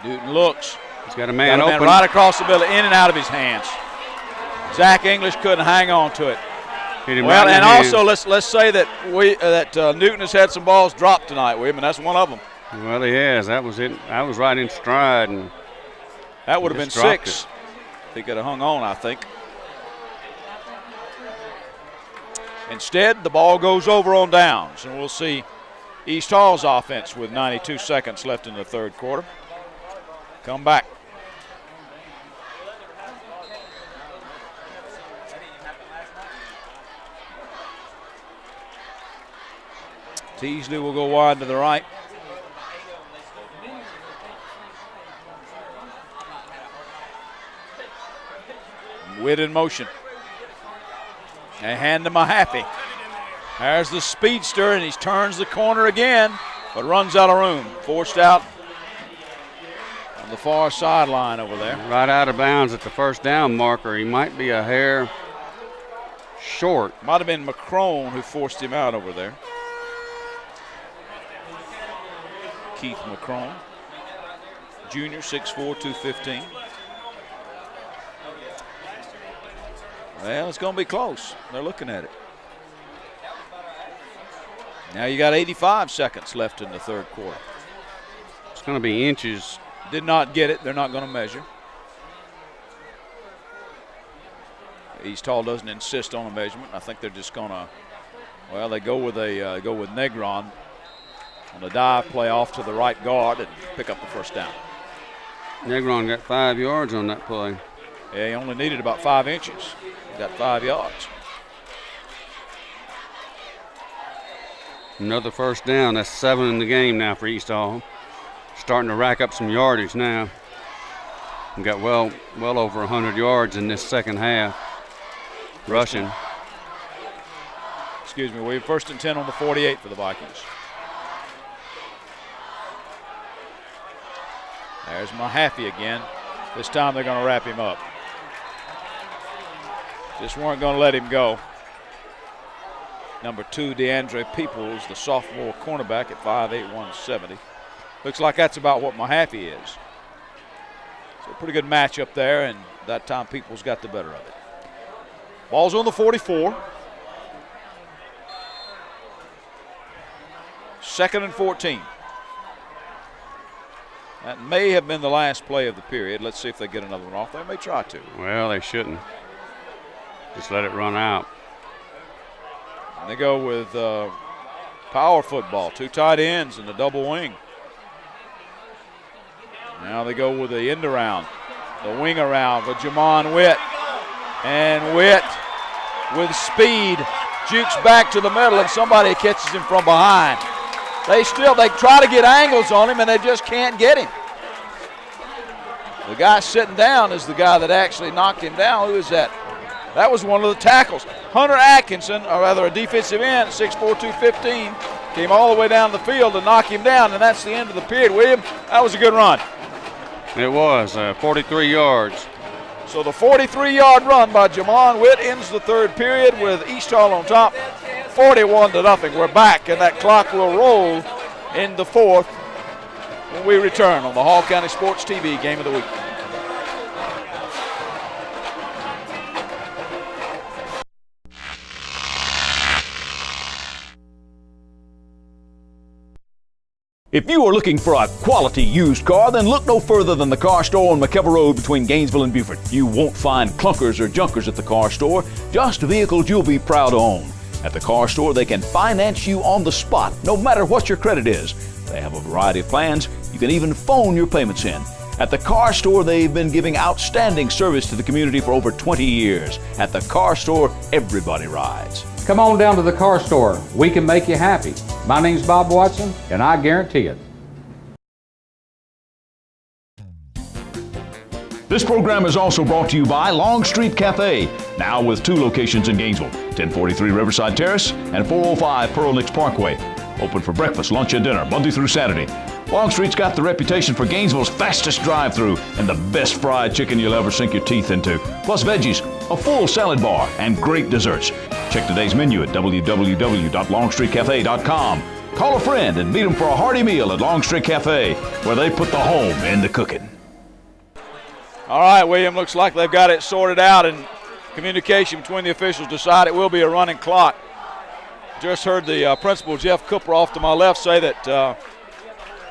Newton looks. He's got a man open. Right across the middle, in and out of his hands. Zach English couldn't hang on to it. Well, and also let's say that Newton has had some balls dropped tonight, William, and that's one of them. Well, he has. That was it. I was right in stride, and that would have been 6. He could have hung on, I think. Instead, the ball goes over on downs, and we'll see East Hall's offense with 92 seconds left in the 3rd quarter. Come back. Teasley will go wide to the right. Witt in motion. They hand him a happy. There's the speedster, and he turns the corner again, but runs out of room. Forced out on the far sideline over there. Right out of bounds at the 1st down marker. He might be a hair short. Might have been McCrone who forced him out over there. Keith McCrone, junior, 6'4", 215. Well, it's going to be close. They're looking at it. Now you got 85 seconds left in the 3rd quarter. It's going to be inches. Did not get it. They're not going to measure. East Hall doesn't insist on a measurement. I think they're just going to, well, they go with Negron on the dive play off to the right guard and pick up the first down. Negron got 5 yards on that play. Yeah, he only needed about 5 inches. He got 5 yards. Another first down. That's 7 in the game now for East Hall. Starting to rack up some yardage now. We got well over 100 yards in this second half. Rushing. Excuse me, we have 1st and 10 on the 48 for the Vikings. There's Mahaffey again. This time they're going to wrap him up. Just weren't going to let him go. Number 2, DeAndre Peoples, the sophomore cornerback at 5'8", 170. Looks like that's about what Mahaffey is. So a pretty good matchup there, and that time Peoples got the better of it. Ball's on the 44. 2nd and 14. That may have been the last play of the period. Let's see if they get another one off. They may try to. Well, they shouldn't. Just let it run out. And they go with power football, 2 tight ends and a double wing. Now they go with the end around, the wing around with Jamon Witt. And Witt with speed jukes back to the middle, and somebody catches him from behind. They try to get angles on him, and they just can't get him. The guy sitting down is the guy that actually knocked him down. Who is that? That was one of the tackles. Hunter Atkinson, or rather a defensive end, 6'4", 215, came all the way down the field to knock him down, and that's the end of the period. William, that was a good run. It was 43 yards. So the 43-yard run by Jamon Witt ends the 3rd period with East Hall on top, 41-0. We're back, and that clock will roll in the 4th when we return on the Hall County Sports TV Game of the Week. If you are looking for a quality used car, then look no further than the car store on McKever Road between Gainesville and Beaufort. You won't find clunkers or junkers at the car store, just vehicles you'll be proud to own. At the car store, they can finance you on the spot, no matter what your credit is. They have a variety of plans. You can even phone your payments in. At the car store, they've been giving outstanding service to the community for over 20 years. At the car store, everybody rides. Come on down to the car store. We can make you happy. My name's Bob Watson, and I guarantee it. This program is also brought to you by Long Street Cafe, now with 2 locations in Gainesville, 1043 Riverside Terrace and 405 Pearl Nicks Parkway. Open for breakfast, lunch, and dinner, Monday through Saturday. Long Street's got the reputation for Gainesville's fastest drive-through and the best fried chicken you'll ever sink your teeth into, plus veggies, a full salad bar, and great desserts. Check today's menu at www.longstreetcafe.com. Call a friend and meet them for a hearty meal at Long Street Cafe, where they put the home in the cooking. All right, William, looks like they've got it sorted out, and communication between the officials decide it will be a running clock. Just heard the principal, Jeff Cooper, off to my left say that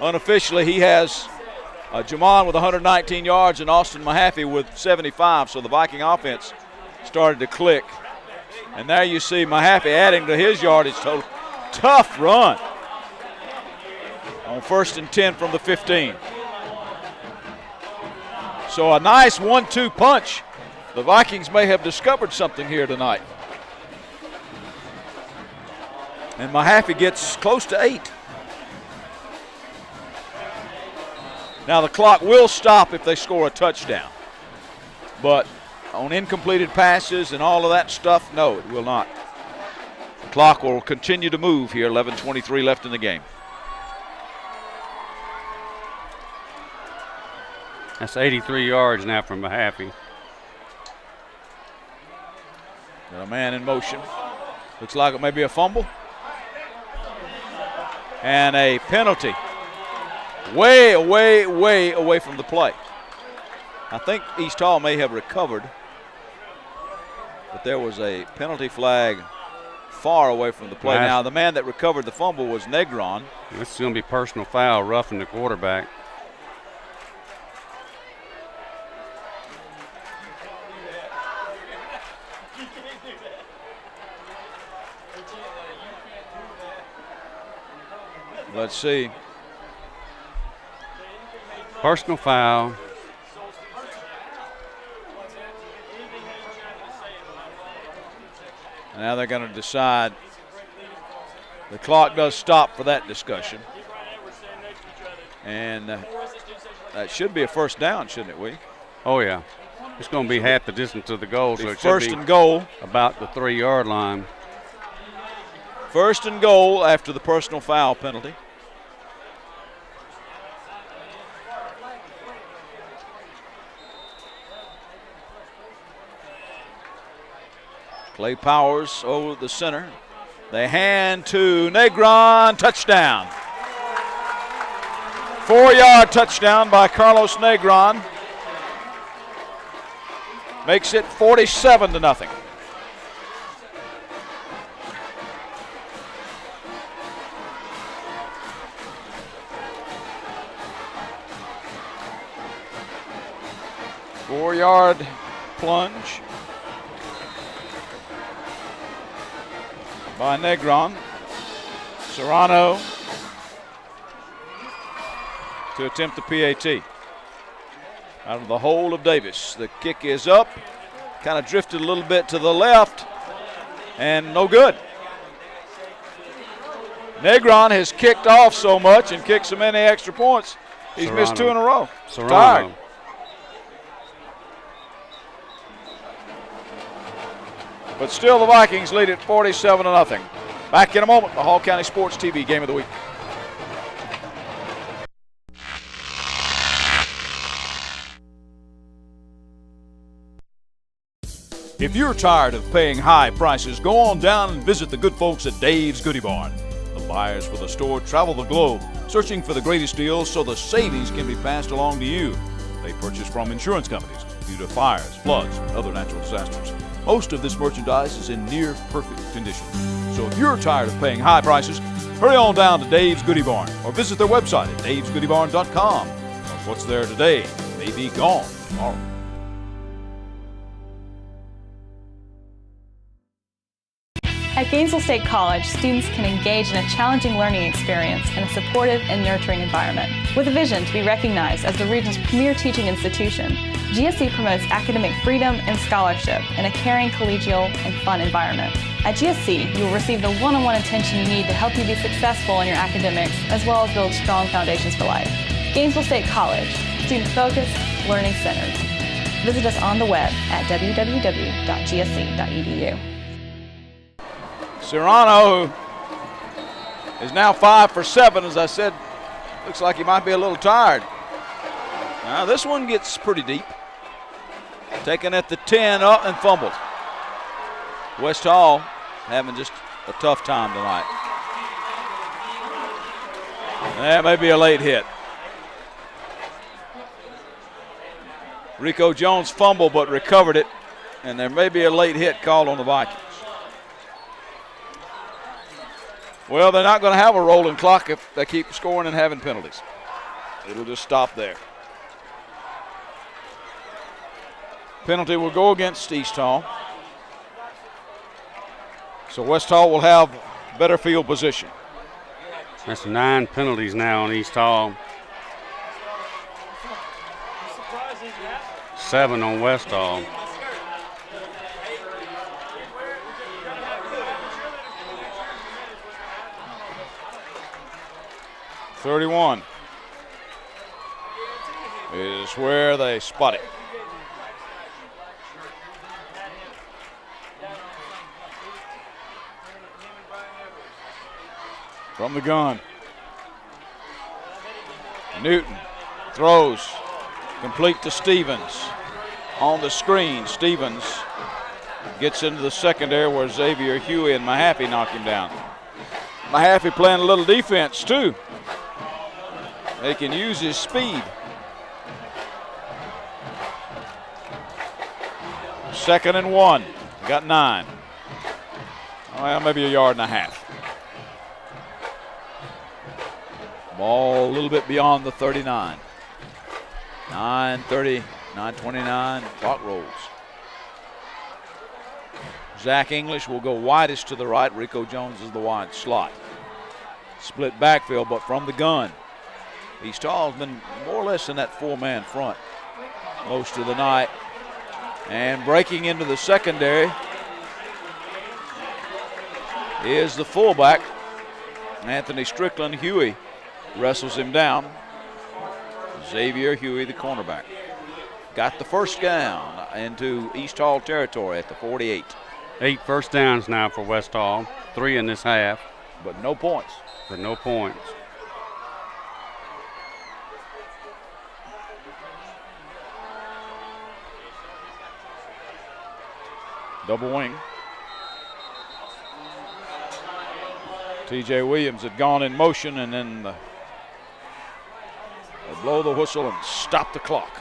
unofficially he has Jamon with 119 yards and Austin Mahaffey with 75, so the Viking offense started to click. And there you see Mahaffey adding to his yardage total. Tough run on 1st and 10 from the 15. So a nice 1-2 punch. The Vikings may have discovered something here tonight. And Mahaffey gets close to 8. Now the clock will stop if they score a touchdown. But on incompleted passes and all of that stuff, no, it will not. The clock will continue to move here, 11:23 left in the game. That's 83 yards now from Mahaffey. Got a man in motion. Looks like it may be a fumble. And a penalty. Way away from the play. I think East Hall may have recovered, but there was a penalty flag far away from the play. Now, the man that recovered the fumble was Negron. This is going to be personal foul, roughing the quarterback. Let's see. Personal foul. Now they're going to decide. The clock does stop for that discussion. And that should be a first down, shouldn't it, we? Oh, yeah. It's going to be half the distance to the goal, so it first should be and goal. About the 3-yard line. First and goal after the personal foul penalty. Clay Powers over the center. They hand to Negron, touchdown. 4-yard touchdown by Carlos Negron. Makes it 47-0. Four-yard plunge by Negron. Serrano to attempt the PAT. Out of the hole of Davis. The kick is up. Kind of drifted a little bit to the left. And no good. Negron has kicked off so much and kicked so many extra points. He's missed 2 in a row. Serrano. Tired. But still the Vikings lead it 47-0. Back in a moment, the Hall County Sports TV Game of the Week. If you're tired of paying high prices, go on down and visit the good folks at Dave's Goodie Barn. The buyers for the store travel the globe, searching for the greatest deals so the savings can be passed along to you. They purchase from insurance companies due to fires, floods, and other natural disasters. Most of this merchandise is in near perfect condition. So if you're tired of paying high prices, hurry on down to Dave's Goodie Barn or visit their website at davesgoodiebarn.com. Because what's there today may be gone tomorrow. At Gainesville State College, students can engage in a challenging learning experience in a supportive and nurturing environment. With a vision to be recognized as the region's premier teaching institution, GSC promotes academic freedom and scholarship in a caring, collegial, and fun environment. At GSC, you will receive the one-on-one attention you need to help you be successful in your academics, as well as build strong foundations for life. Gainesville State College, student-focused, learning-centered. Visit us on the web at www.gsc.edu. Serrano, who is now 5 for 7, as I said, looks like he might be a little tired. Now this one gets pretty deep. Taken at the 10 up and fumbled. West Hall having just a tough time tonight. That may be a late hit. Rico Jones fumbled but recovered it, and there may be a late hit called on the Vikings. Well, they're not going to have a rolling clock if they keep scoring and having penalties. It'll just stop there. Penalty will go against East Hall. So West Hall will have better field position. That's 9 penalties now on East Hall. 7 on West Hall. .31 is where they spot it. From the gun. Newton throws complete to Stevens. On the screen, Stevens gets into the secondary where Xavier Huey and Mahaffey knock him down. Mahaffey playing a little defense too. They can use his speed. Second and 1. Got 9. Well, maybe a yard and a half. Ball a little bit beyond the 39. 9:30, 9:29, clock rolls. Zach English will go widest to the right. Rico Jones is the wide slot. Split backfield, but from the gun. East Hall's been more or less in that four-man front most of the night. And breaking into the secondary is the fullback, Anthony Strickland. Huey wrestles him down. Xavier Huey, the cornerback. Got the first down into East Hall territory at the 48. 8 first downs now for West Hall. 3 in this half. But no points. But no points. Double wing. TJ Williams had gone in motion, and then they blow the whistle and stop the clock.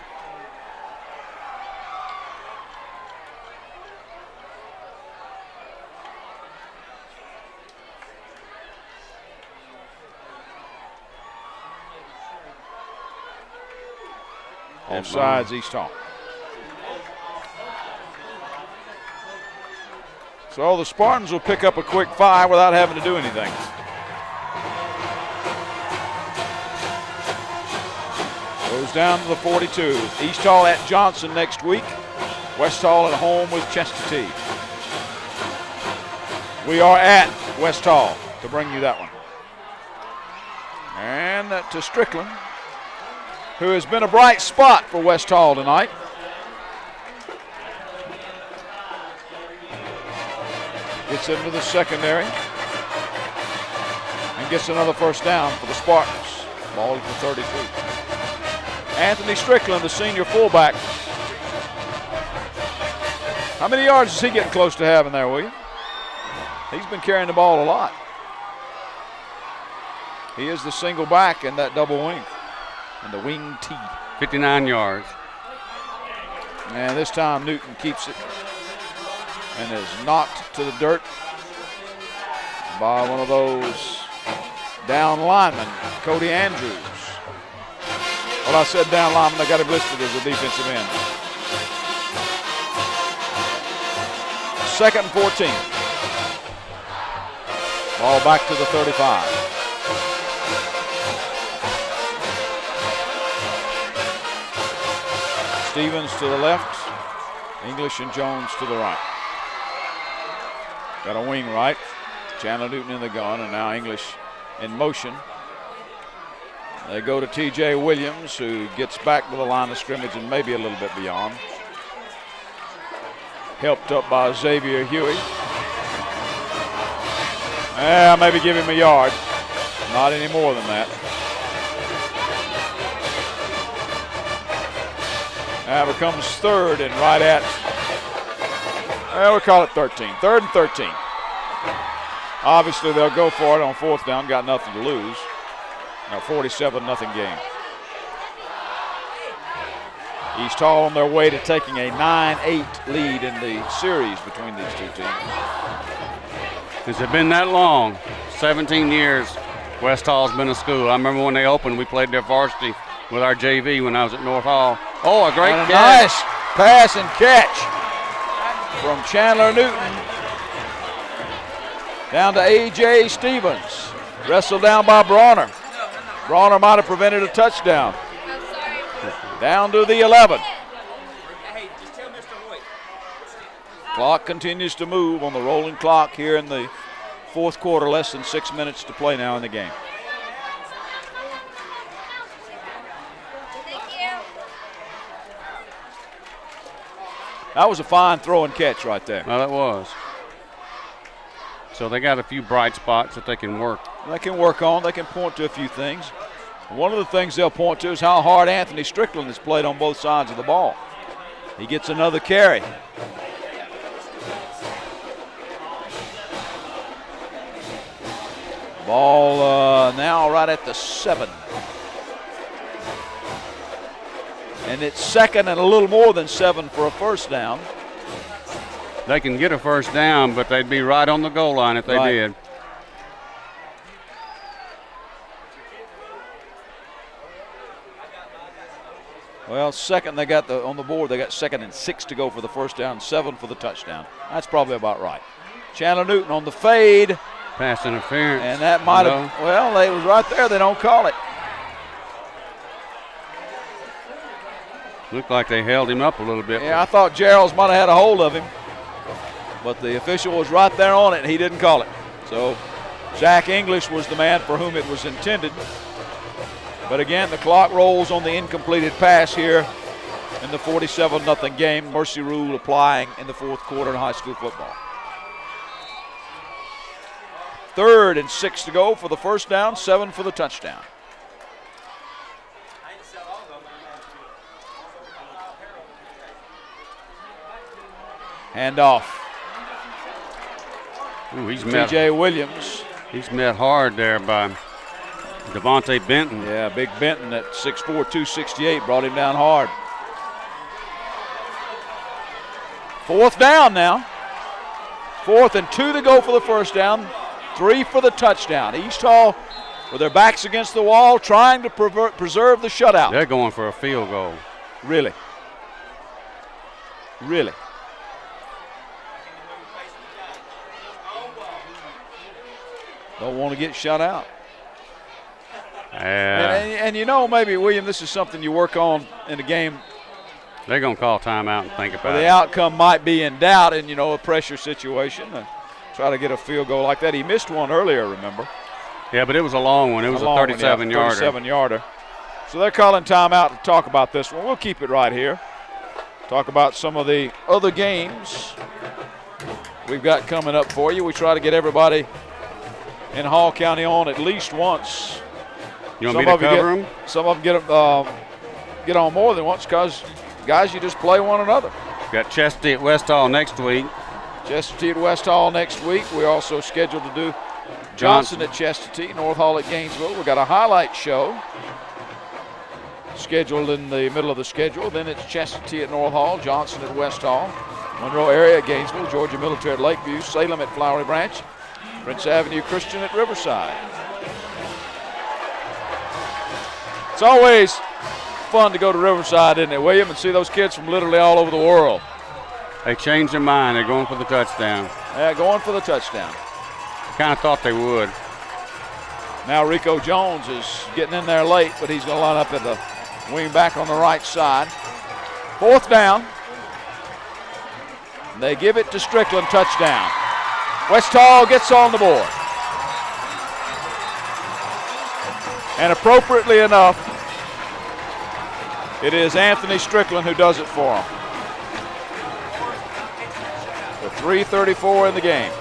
Offsides, East Hall. So the Spartans will pick up a quick 5 without having to do anything. Goes down to the 42. East Hall at Johnson next week. West Hall at home with Chestatee. We are at West Hall to bring you that one. And to Strickland, who has been a bright spot for West Hall tonight. Gets into the secondary and gets another first down for the Spartans. Ball at the 32. Anthony Strickland, the senior fullback. How many yards is he getting close to having there, William? He's been carrying the ball a lot. He is the single back in that double wing. And the wing T. 59 yards. And this time Newton keeps it and is knocked to the dirt by one of those down linemen, Cody Andrews. Well, I said down lineman, I got him listed as a defensive end. 2nd and 14. Ball back to the 35. Stevens to the left, English and Jones to the right. Got a wing right. Chandler Newton in the gun, and now English in motion. They go to TJ Williams, who gets back to the line of scrimmage and maybe a little bit beyond. Helped up by Xavier Huey. Maybe give him a yard. Not any more than that. That becomes 3rd and right at, we'll call it 13. 3rd and 13. Obviously, they'll go for it on 4th down. Got nothing to lose. Now 47-0 game. East Hall on their way to taking a 9-8 lead in the series between these two teams. Has it been that long? 17 years West Hall's been a school. I remember when they opened, we played their varsity with our JV when I was at North Hall. Oh, a great catch. Nice pass and catch from Chandler Newton down to A.J. Stevens. Wrestled down by Brawner. Brawner might have prevented a touchdown. Down to the 11. Clock continues to move on the rolling clock here in the 4th quarter. Less than 6 minutes to play now in the game. That was a fine throw and catch right there. Well, that was. So they got a few bright spots that they can work. They can work on. They can point to a few things. One of the things they'll point to is how hard Anthony Strickland has played on both sides of the ball. He gets another carry. Ball now right at the 7. And it's 2nd and a little more than 7 for a first down. They can get a first down, but they'd be right on the goal line if they did. Well, second they got on the board. They got 2nd and 6 to go for the first down, 7 for the touchdown. That's probably about right. Chandler Newton on the fade. Pass interference. And that might have, well, they was right there. They don't call it. Looked like they held him up a little bit. Yeah, I thought Gerald's might have had a hold of him. But the official was right there on it, and he didn't call it. So Zach English was the man for whom it was intended. But again, the clock rolls on the incompleted pass here in the 47-0 game. Mercy rule applying in the 4th quarter in high school football. 3rd and 6 to go for the first down, 7 for the touchdown. Handoff. Ooh, he's T.J. Williams. He's met hard there by Devontae Benton. Yeah, Big Benton at 6'4", 268 brought him down hard. 4th down now. 4th and 2 to go for the first down. 3 for the touchdown. East Hall with their backs against the wall trying to preserve the shutout. They're going for a field goal. Really? Really? Don't want to get shut out. And you know, maybe, William, this is something you work on in the game. They're going to call timeout and think about it. The outcome might be in doubt in, a pressure situation. Try to get a field goal like that. He missed one earlier, remember? Yeah, but it was a long one. It was a 37-yarder. 37-yarder. So they're calling timeout to talk about this one. We'll keep it right here. Talk about some of the other games we've got coming up for you. We try to get everybody in Hall County on at least once. You want me to cover them? Some of them get on more than once because, guys, you just play one another. Got Chestatee at West Hall next week. Chestatee at West Hall next week. We're also scheduled to do Johnson at Chestatee, North Hall at Gainesville. We've got a highlight show scheduled in the middle of the schedule. Then it's Chestatee at North Hall, Johnson at West Hall, Monroe area at Gainesville, Georgia Military at Lakeview, Salem at Flowery Branch, Prince Avenue Christian at Riverside. It's always fun to go to Riverside, isn't it, William, and see those kids from literally all over the world. They changed their mind. They're going for the touchdown. Yeah, going for the touchdown. Kind of thought they would. Now Rico Jones is getting in there late, but he's going to line up at the wing back on the right side. 4th down. They give it to Strickland, touchdown. West Hall gets on the board. And appropriately enough, it is Anthony Strickland who does it for him. With 3:34 in the game.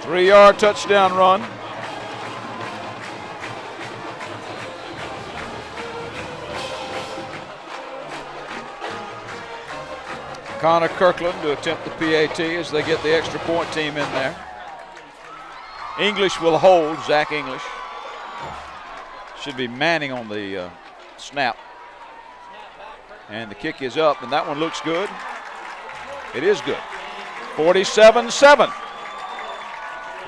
Three-yard touchdown run. Connor Kirkland to attempt the PAT as they get the extra point team in there. English will hold, Zach English. Should be Manning on the snap. And the kick is up, and that one looks good. It is good. 47-7.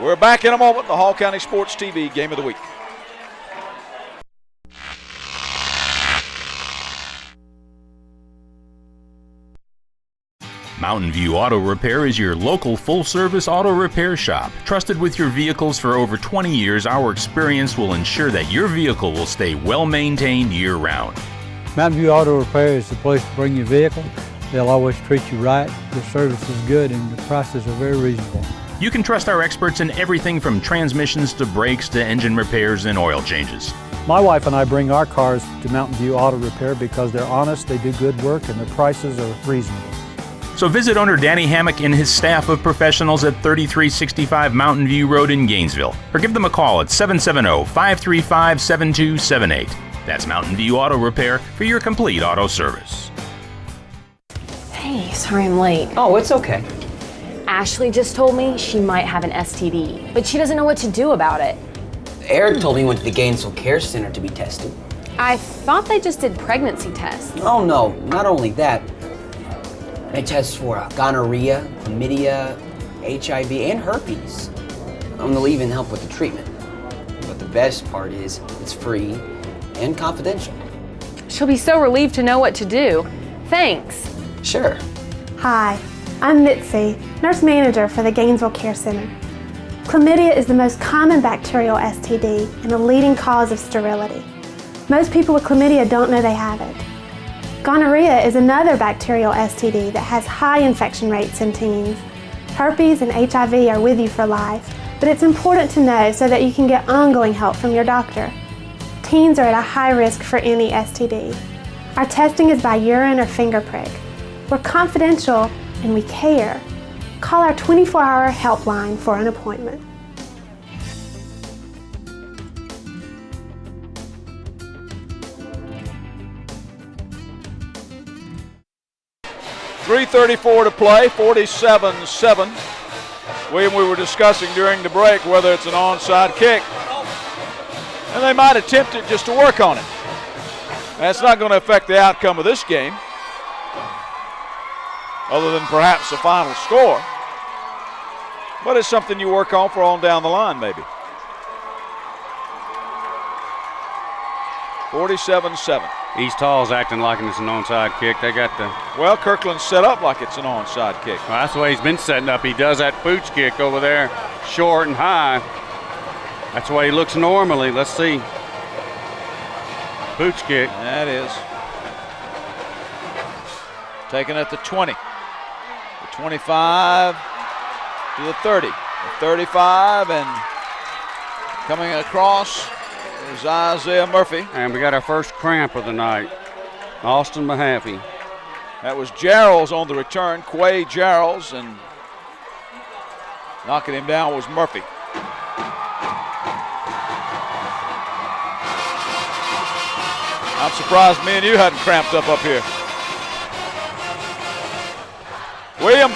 We're back in a moment, the Hall County Sports TV Game of the Week. Mountain View Auto Repair is your local full-service auto repair shop. Trusted with your vehicles for over 20 years, our experience will ensure that your vehicle will stay well-maintained year-round. Mountain View Auto Repair is the place to bring your vehicle. They'll always treat you right. The service is good and the prices are very reasonable. You can trust our experts in everything from transmissions to brakes to engine repairs and oil changes. My wife and I bring our cars to Mountain View Auto Repair because they're honest, they do good work, and the prices are reasonable. So visit owner Danny Hammock and his staff of professionals at 3365 Mountain View Road in Gainesville, or give them a call at 770-535-7278. That's Mountain View Auto Repair for your complete auto service. Hey, sorry I'm late. Oh, it's okay. Ashley just told me she might have an STD, but she doesn't know what to do about it. Eric told me he went to the Gainesville Care Center to be tested. I thought they just did pregnancy tests. Oh, no, not only that. They test for gonorrhea, chlamydia, HIV, and herpes. They'll even help with the treatment. But best part is it's free and confidential. She'll be so relieved to know what to do. Thanks. Sure. Hi, I'm Mitzi, nurse manager for the Gainesville Care Center. Chlamydia is the most common bacterial STD and a leading cause of sterility. Most people with chlamydia don't know they have it. Gonorrhea is another bacterial STD that has high infection rates in teens. Herpes and HIV are with you for life, but it's important to know so that you can get ongoing help from your doctor. Teens are at a high risk for any STD. Our testing is by urine or finger prick. We're confidential and we care. Call our 24-hour helpline for an appointment. .334 to play, 47-7. William, we were discussing during the break whether it's an onside kick. And they might attempt it just to work on it. That's not going to affect the outcome of this game, other than perhaps the final score. But it's something you work on for on down the line, maybe. 47-7. East Hall's acting like it's an onside kick. They got the. Well, Kirkland's set up like it's an onside kick. Well, that's the way he's been setting up. He does that pooch kick over there, short and high. That's the way he looks normally. Let's see. Pooch kick. That is. Taken at the 20. The 25 to the 30. The 35 and coming across is Isaiah Murphy. And we got our first cramp of the night. Austin Mahaffey. That was Gerald's on the return, Quay Gerald's, and knocking him down was Murphy. I'm surprised me and you hadn't cramped up here. William.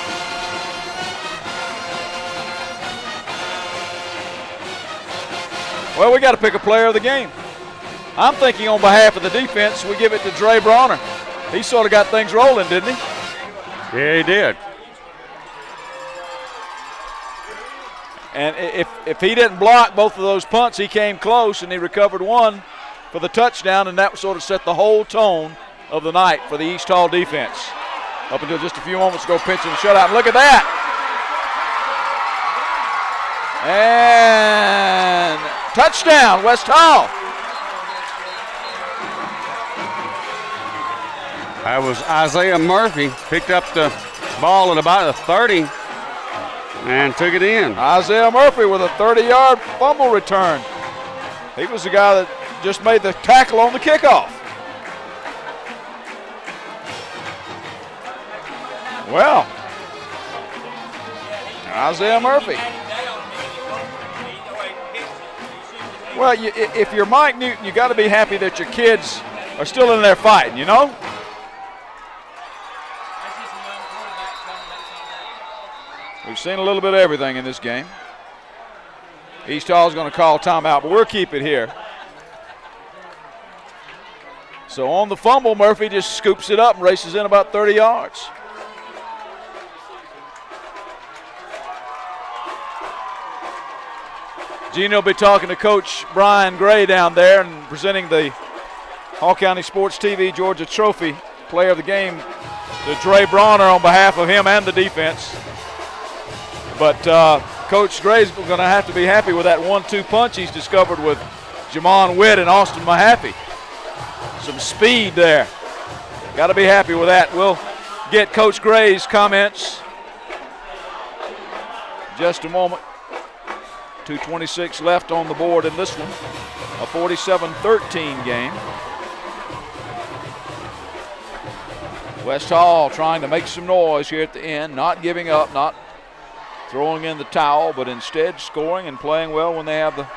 Well, we got to pick a player of the game. I'm thinking on behalf of the defense, we give it to Dre Bronner. He sort of got things rolling, didn't he? Yeah, he did. And if he didn't block both of those punts, he came close and he recovered one for the touchdown, and that sort of set the whole tone of the night for the East Hall defense. Up until just a few moments ago, pinching the shutout. And look at that. And touchdown, West Hall. That was Isaiah Murphy. Picked up the ball at about the 30 and took it in. Isaiah Murphy with a 30-yard fumble return. He was the guy that just made the tackle on the kickoff. Well, Isaiah Murphy. Well, if you're Mike Newton, you got to be happy that your kids are still in there fighting, you know? We've seen a little bit of everything in this game. East Hall's going to call timeout, but we'll keep it here. So on the fumble, Murphy just scoops it up and races in about 30 yards. Gene will be talking to Coach Brian Gray down there and presenting the Hall County Sports TV Georgia Trophy Player of the Game to Dre Bronner on behalf of him and the defense. But Coach Gray's going to have to be happy with that 1-2 punch he's discovered with Jamon Witt and Austin Mahaffey. Some speed there. Got to be happy with that. We'll get Coach Gray's comments in just a moment. 2:26 left on the board in this one. A 47-13 game. West Hall trying to make some noise here at the end, not giving up, not throwing in the towel, but instead scoring and playing well when they have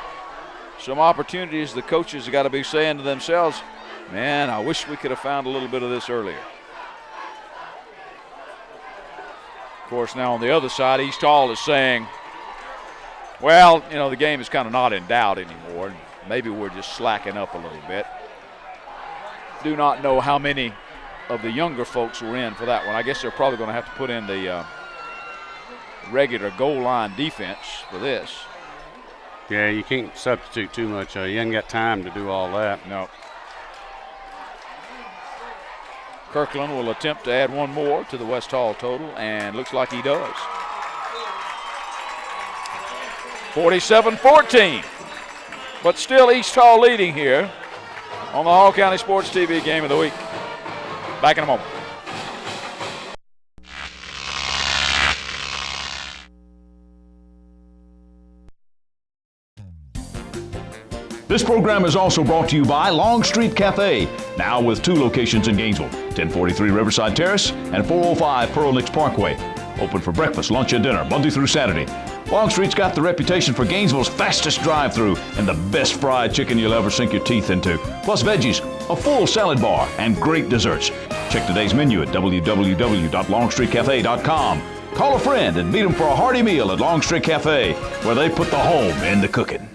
some opportunities. The coaches have got to be saying to themselves, man, I wish we could have found a little bit of this earlier. Of course, now on the other side, East Hall is saying, well, you know, the game is kind of not in doubt anymore. Maybe we're just slacking up a little bit. Do not know how many of the younger folks were in for that one. I guess they're probably going to have to put in the regular goal line defense for this. Yeah, you can't substitute too much. You haven't got time to do all that. No. Kirkland will attempt to add one more to the West Hall total, and looks like he does. 47-14. But still East Hall leading here on the Hall County Sports TV Game of the Week. Back in a moment. This program is also brought to you by Long Street Cafe, now with 2 locations in Gainesville, 1043 Riverside Terrace and 405 Pearl Nicks Parkway. Open for breakfast, lunch, and dinner, Monday through Saturday. Long Street's got the reputation for Gainesville's fastest drive-through and the best fried chicken you'll ever sink your teeth into. Plus veggies, a full salad bar, and great desserts. Check today's menu at www.longstreetcafe.com. Call a friend and meet them for a hearty meal at Long Street Cafe, where they put the home in the cooking.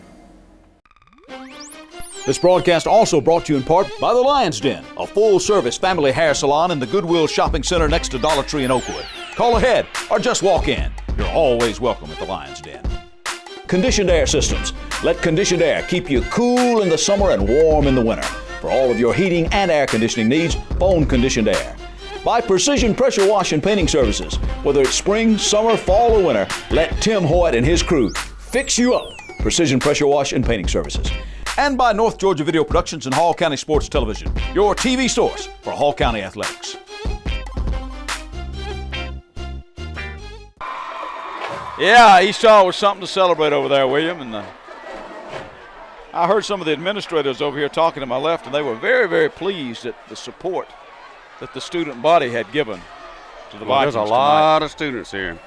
This broadcast also brought to you in part by the Lion's Den, a full-service family hair salon in the Goodwill Shopping Center next to Dollar Tree in Oakwood. Call ahead or just walk in. You're always welcome at the Lion's Den. Conditioned air systems. Let conditioned air keep you cool in the summer and warm in the winter. For all of your heating and air conditioning needs, phone Conditioned Air. By Precision Pressure Wash and Painting Services. Whether it's spring, summer, fall, or winter, let Tim Hoyt and his crew fix you up. Precision Pressure Wash and Painting Services. And by North Georgia Video Productions and Hall County Sports Television, your TV source for Hall County athletics. Yeah, East Hall was something to celebrate over there, William. And I heard some of the administrators over here talking to my left, and they were very, very pleased at the support that the student body had given to the Vikings There's a lot of students here.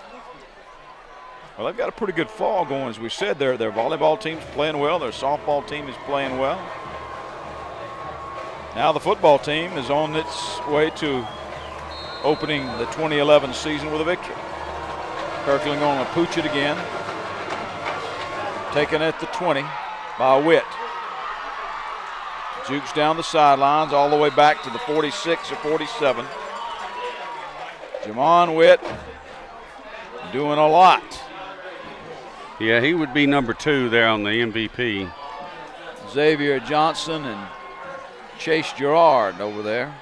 Well, they've got a pretty good fall going, as we said. Their volleyball team's playing well. Their softball team is playing well. Now the football team is on its way to opening the 2011 season with a victory. Kirkland going to pooch it again. Taken at the 20 by Witt. Jukes down the sidelines all the way back to the 46 or 47. Jamon Witt doing a lot. Yeah, he would be number 2 there on the MVP. Xavier Johnson and Chase Gerard over there.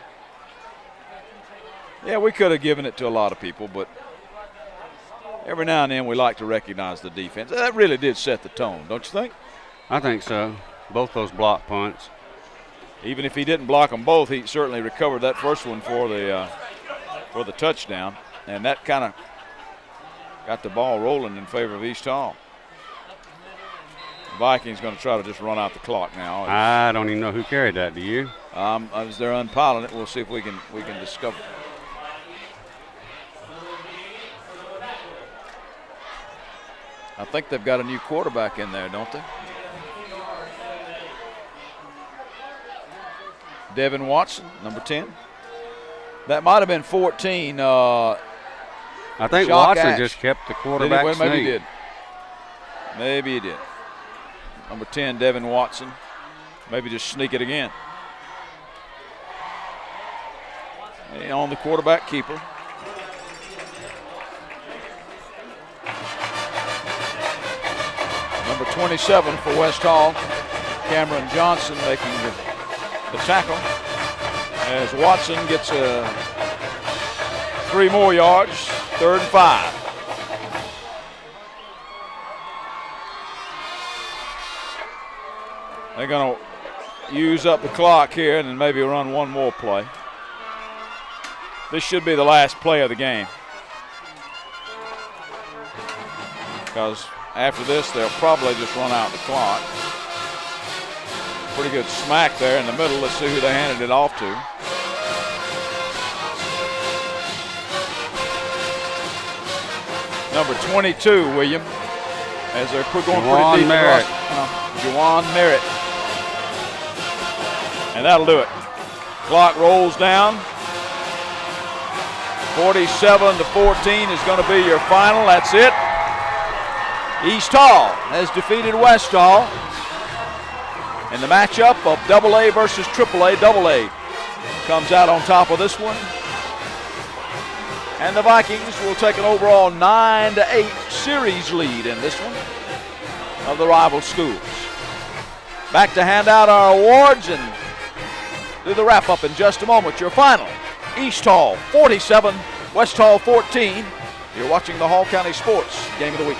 Yeah, we could have given it to a lot of people, but every now and then we like to recognize the defense. That really did set the tone, don't you think? I think so. Both those block punts. Even if he didn't block them both, he certainly recovered that first one for the touchdown, and that kind of got the ball rolling in favor of East Hall. Vikings going to try to just run out the clock now. I don't even know who carried that. Do you? As they're unpiling it, we'll see if we can discover. I think they've got a new quarterback in there, don't they? Devin Watson, number 10. That might have been 14. I think Jacques Watson Ash. just kept the quarterback Maybe he sneak. did. Maybe he did. Number 10, Devin Watson. Maybe just sneak it again. And on the quarterback keeper. Number 27 for West Hall, Cameron Johnson making the tackle as Watson gets 3 more yards, 3rd and 5. They're going to use up the clock here and then maybe run one more play. This should be the last play of the game, because after this they'll probably just run out the clock. Pretty good smack there in the middle. Let's see who they handed it off to. Number 22, William, as they're going Juwan pretty deep. Merritt. Juwan Merritt. And that'll do it. Clock rolls down. 47-14 is going to be your final. That's it. East Hall has defeated West Hall in the matchup of AA versus AAA. AA comes out on top of this one. And the Vikings will take an overall 9-8 series lead in this one. of the rival schools. Back to hand out our awards and do the wrap-up in just a moment. Your final, East Hall 47, West Hall 14. You're watching the Hall County Sports Game of the Week.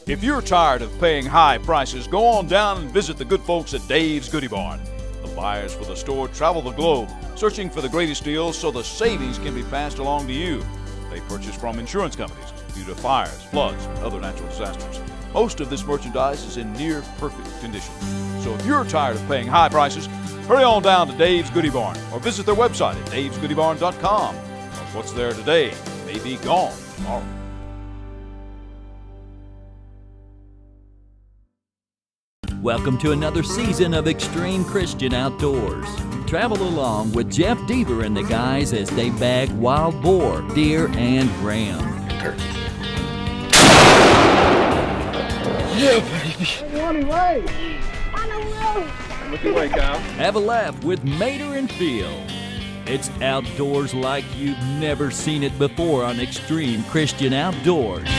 If you're tired of paying high prices, go on down and visit the good folks at Dave's Goodie Barn. The buyers for the store travel the globe, searching for the greatest deals so the savings can be passed along to you. They purchase from insurance companies due to fires, floods, and other natural disasters. Most of this merchandise is in near perfect condition. So if you're tired of paying high prices, hurry on down to Dave's Goodie Barn or visit their website at davesgoodiebarn.com. What's there today may be gone tomorrow. Welcome to another season of Extreme Christian Outdoors. Travel along with Jeff Deaver and the guys as they bag wild boar, deer, and ram. Turkey. Yeah, baby. On the way. On the road. Look away, Kyle. Have a laugh with Mater and Phil. It's outdoors like you've never seen it before on Extreme Christian Outdoors.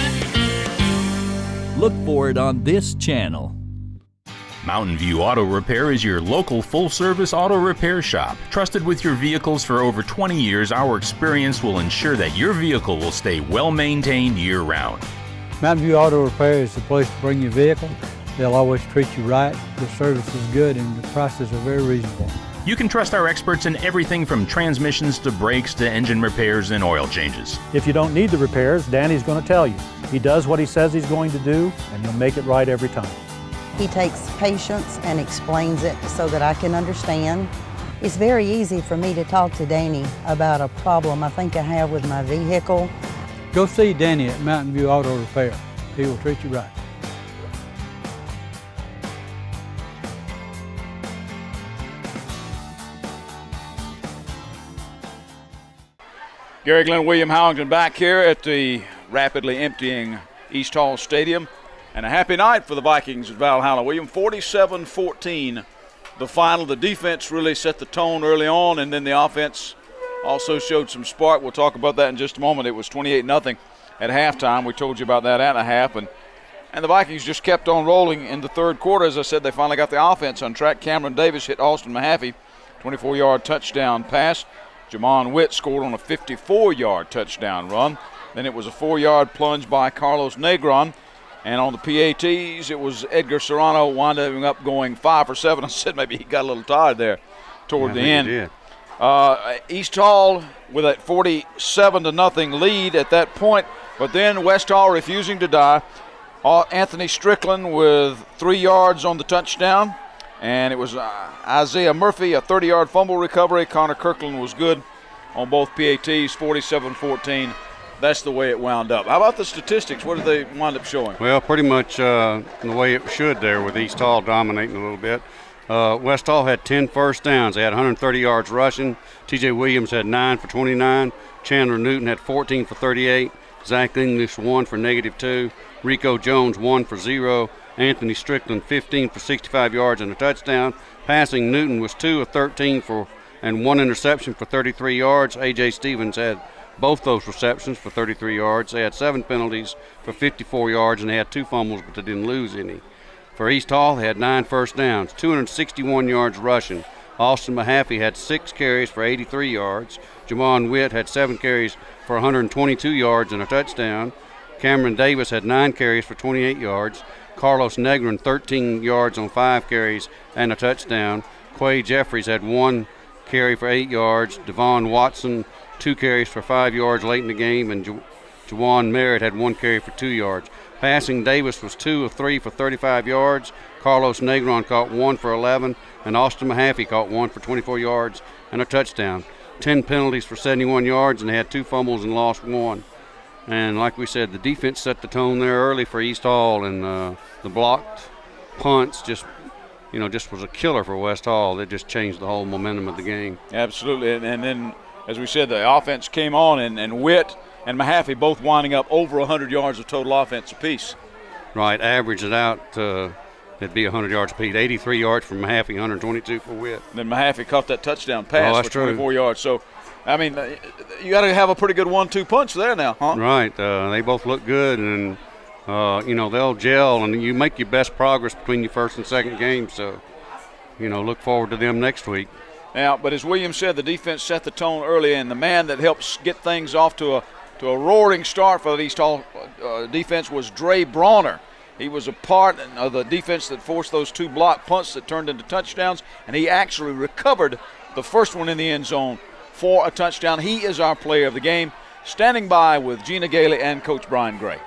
Look for it on this channel. Mountain View Auto Repair is your local full-service auto repair shop. Trusted with your vehicles for over 20 years, our experience will ensure that your vehicle will stay well-maintained year-round. Mountain View Auto Repair is the place to bring your vehicle. They'll always treat you right. The service is good and the prices are very reasonable. You can trust our experts in everything from transmissions to brakes to engine repairs and oil changes. If you don't need the repairs, Danny's going to tell you. He does what he says he's going to do, and he'll make it right every time. He takes patience and explains it so that I can understand. It's very easy for me to talk to Danny about a problem I think I have with my vehicle. Go see Danny at Mountain View Auto Repair. He will treat you right. Gary Glenn, William Howington back here at the rapidly emptying East Hall Stadium. And a happy night for the Vikings at Valhalla. William, 47-14, the final. The defense really set the tone early on, and then the offense also showed some spark. We'll talk about that in just a moment. It was 28-0 at halftime. We told you about that at a half. And the Vikings just kept on rolling in the third quarter. As I said, they finally got the offense on track. Cameron Davis hit Austin Mahaffey, 24-yard touchdown pass. Jamon Witt scored on a 54-yard touchdown run. Then it was a 4-yard plunge by Carlos Negron. And on the PATs, it was Edgar Serrano winding up going 5 for 7. I said maybe he got a little tired there toward the end. He did. East Hall with a 47-0 lead at that point, but then West Hall refusing to die. Anthony Strickland with 3 yards on the touchdown, and it was Isaiah Murphy, a 30-yard fumble recovery. Connor Kirkland was good on both PATs, 47-14. That's the way it wound up. How about the statistics? What did they wind up showing? Well, pretty much the way it should there, with East Hall dominating a little bit. West Hall had 10 first downs. They had 130 yards rushing. T.J. Williams had 9 for 29. Chandler Newton had 14 for 38. Zach English 1 for -2. Rico Jones 1 for 0. Anthony Strickland 15 for 65 yards and a touchdown. Passing, Newton was 2 of 13 and 1 interception for 33 yards. A.J. Stevens had both those receptions for 33 yards. They had 7 penalties for 54 yards, and they had 2 fumbles, but they didn't lose any. For East Hall, they had 9 first downs, 261 yards rushing. Austin Mahaffey had 6 carries for 83 yards. Jamon Witt had 7 carries for 122 yards and a touchdown. Cameron Davis had 9 carries for 28 yards. Carlos Negron, 13 yards on 5 carries and a touchdown. Quay Jeffries had 1 carry for 8 yards. Devon Watson, 2 carries for 5 yards late in the game, and Juwan Merritt had 1 carry for 2 yards. Passing, Davis was 2 of 3 for 35 yards. Carlos Negron caught 1 for 11, and Austin Mahaffey caught 1 for 24 yards and a touchdown. 10 penalties for 71 yards, and they had 2 fumbles and lost 1. And like we said, the defense set the tone there early for East Hall, and the blocked punts just was a killer for West Hall. They just changed the whole momentum of the game. Absolutely, and then, as we said, the offense came on, and Witt and Mahaffey both winding up over 100 yards of total offense apiece. Right, average it out, it'd be 100 yards apiece. 83 yards from Mahaffey, 122 for Witt. And then Mahaffey caught that touchdown pass for 24 yards. So I mean, you got to have a pretty good 1-2 punch there now, huh? Right. They both look good, and they'll gel, and you make your best progress between your first and second game. So, look forward to them next week. Now, but as William said, the defense set the tone early, and the man that helps get things off to a roaring start for the East Hall defense was Dre Brawner. He was a part of the defense that forced those 2 block punts that turned into touchdowns, and he actually recovered the first one in the end zone for a touchdown. He is our player of the game. Standing by with Gina Gailey and Coach Brian Gray.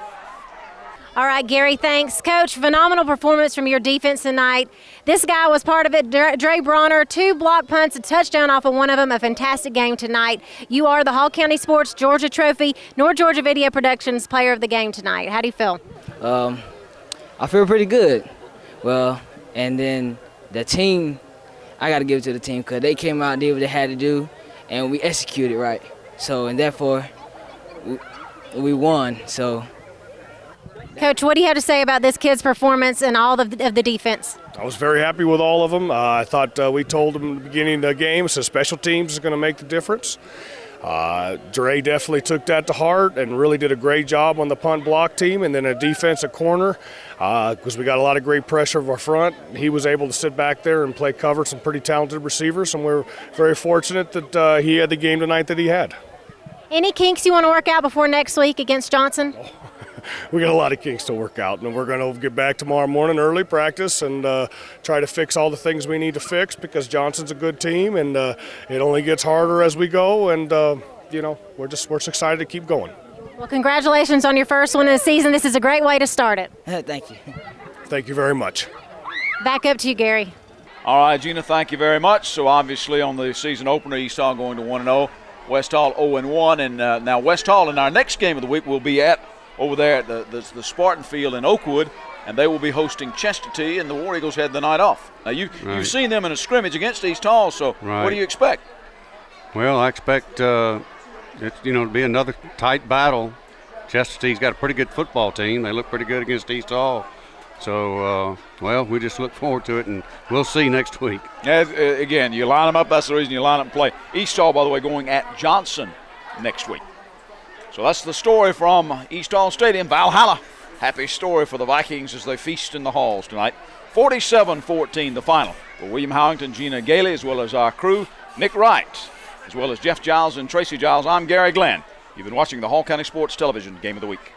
All right, Gary, thanks. Coach, phenomenal performance from your defense tonight. This guy was part of it, Dre Brawner, 2 block punts, a touchdown off of one of them, a fantastic game tonight. You are the Hall County Sports Georgia Trophy, North Georgia Video Productions Player of the Game tonight. How do you feel? I feel pretty good. Well, and then the team, I got to give it to the team because they came out and did what they had to do, and we executed right. So, and therefore, we won. So. Coach, what do you have to say about this kid's performance and all of the defense? I was very happy with all of them. I thought we told them at the beginning of the game, so special teams is going to make the difference. Dre definitely took that to heart and really did a great job on the punt block team, and then a defensive corner, because we got a lot of great pressure of our front. He was able to sit back there and play cover some pretty talented receivers, and we're very fortunate that he had the game tonight that he had. Any kinks you want to work out before next week against Johnson? We got a lot of kinks to work out, and we're going to get back tomorrow morning early practice and try to fix all the things we need to fix, because Johnson's a good team, and it only gets harder as we go, and we're just excited to keep going. Well, congratulations on your first one of the season. This is a great way to start it. Thank you. Thank you very much. Back up to you, Gary. All right, Gina, thank you very much. So obviously on the season opener, East Hall going to 1-0, West Hall 0-1, and now West Hall in our next game of the week will be over there at the Spartan Field in Oakwood, and they will be hosting Chestatee, and the War Eagles had the night off. Now, you've seen them in a scrimmage against East Hall, so what do you expect? Well, I expect it to be another tight battle. Chestatee's got a pretty good football team. They look pretty good against East Hall. So, we just look forward to it, and we'll see next week. Again, you line them up. That's the reason you line up and play. East Hall, by the way, going at Johnson next week. So that's the story from East Hall Stadium. Valhalla, happy story for the Vikings as they feast in the halls tonight. 47-14 the final. For William Howington, Gina Gailey, as well as our crew, Nick Wright, as well as Jeff Giles and Tracy Giles, I'm Gary Glenn. You've been watching the Hall County Sports Television Game of the Week.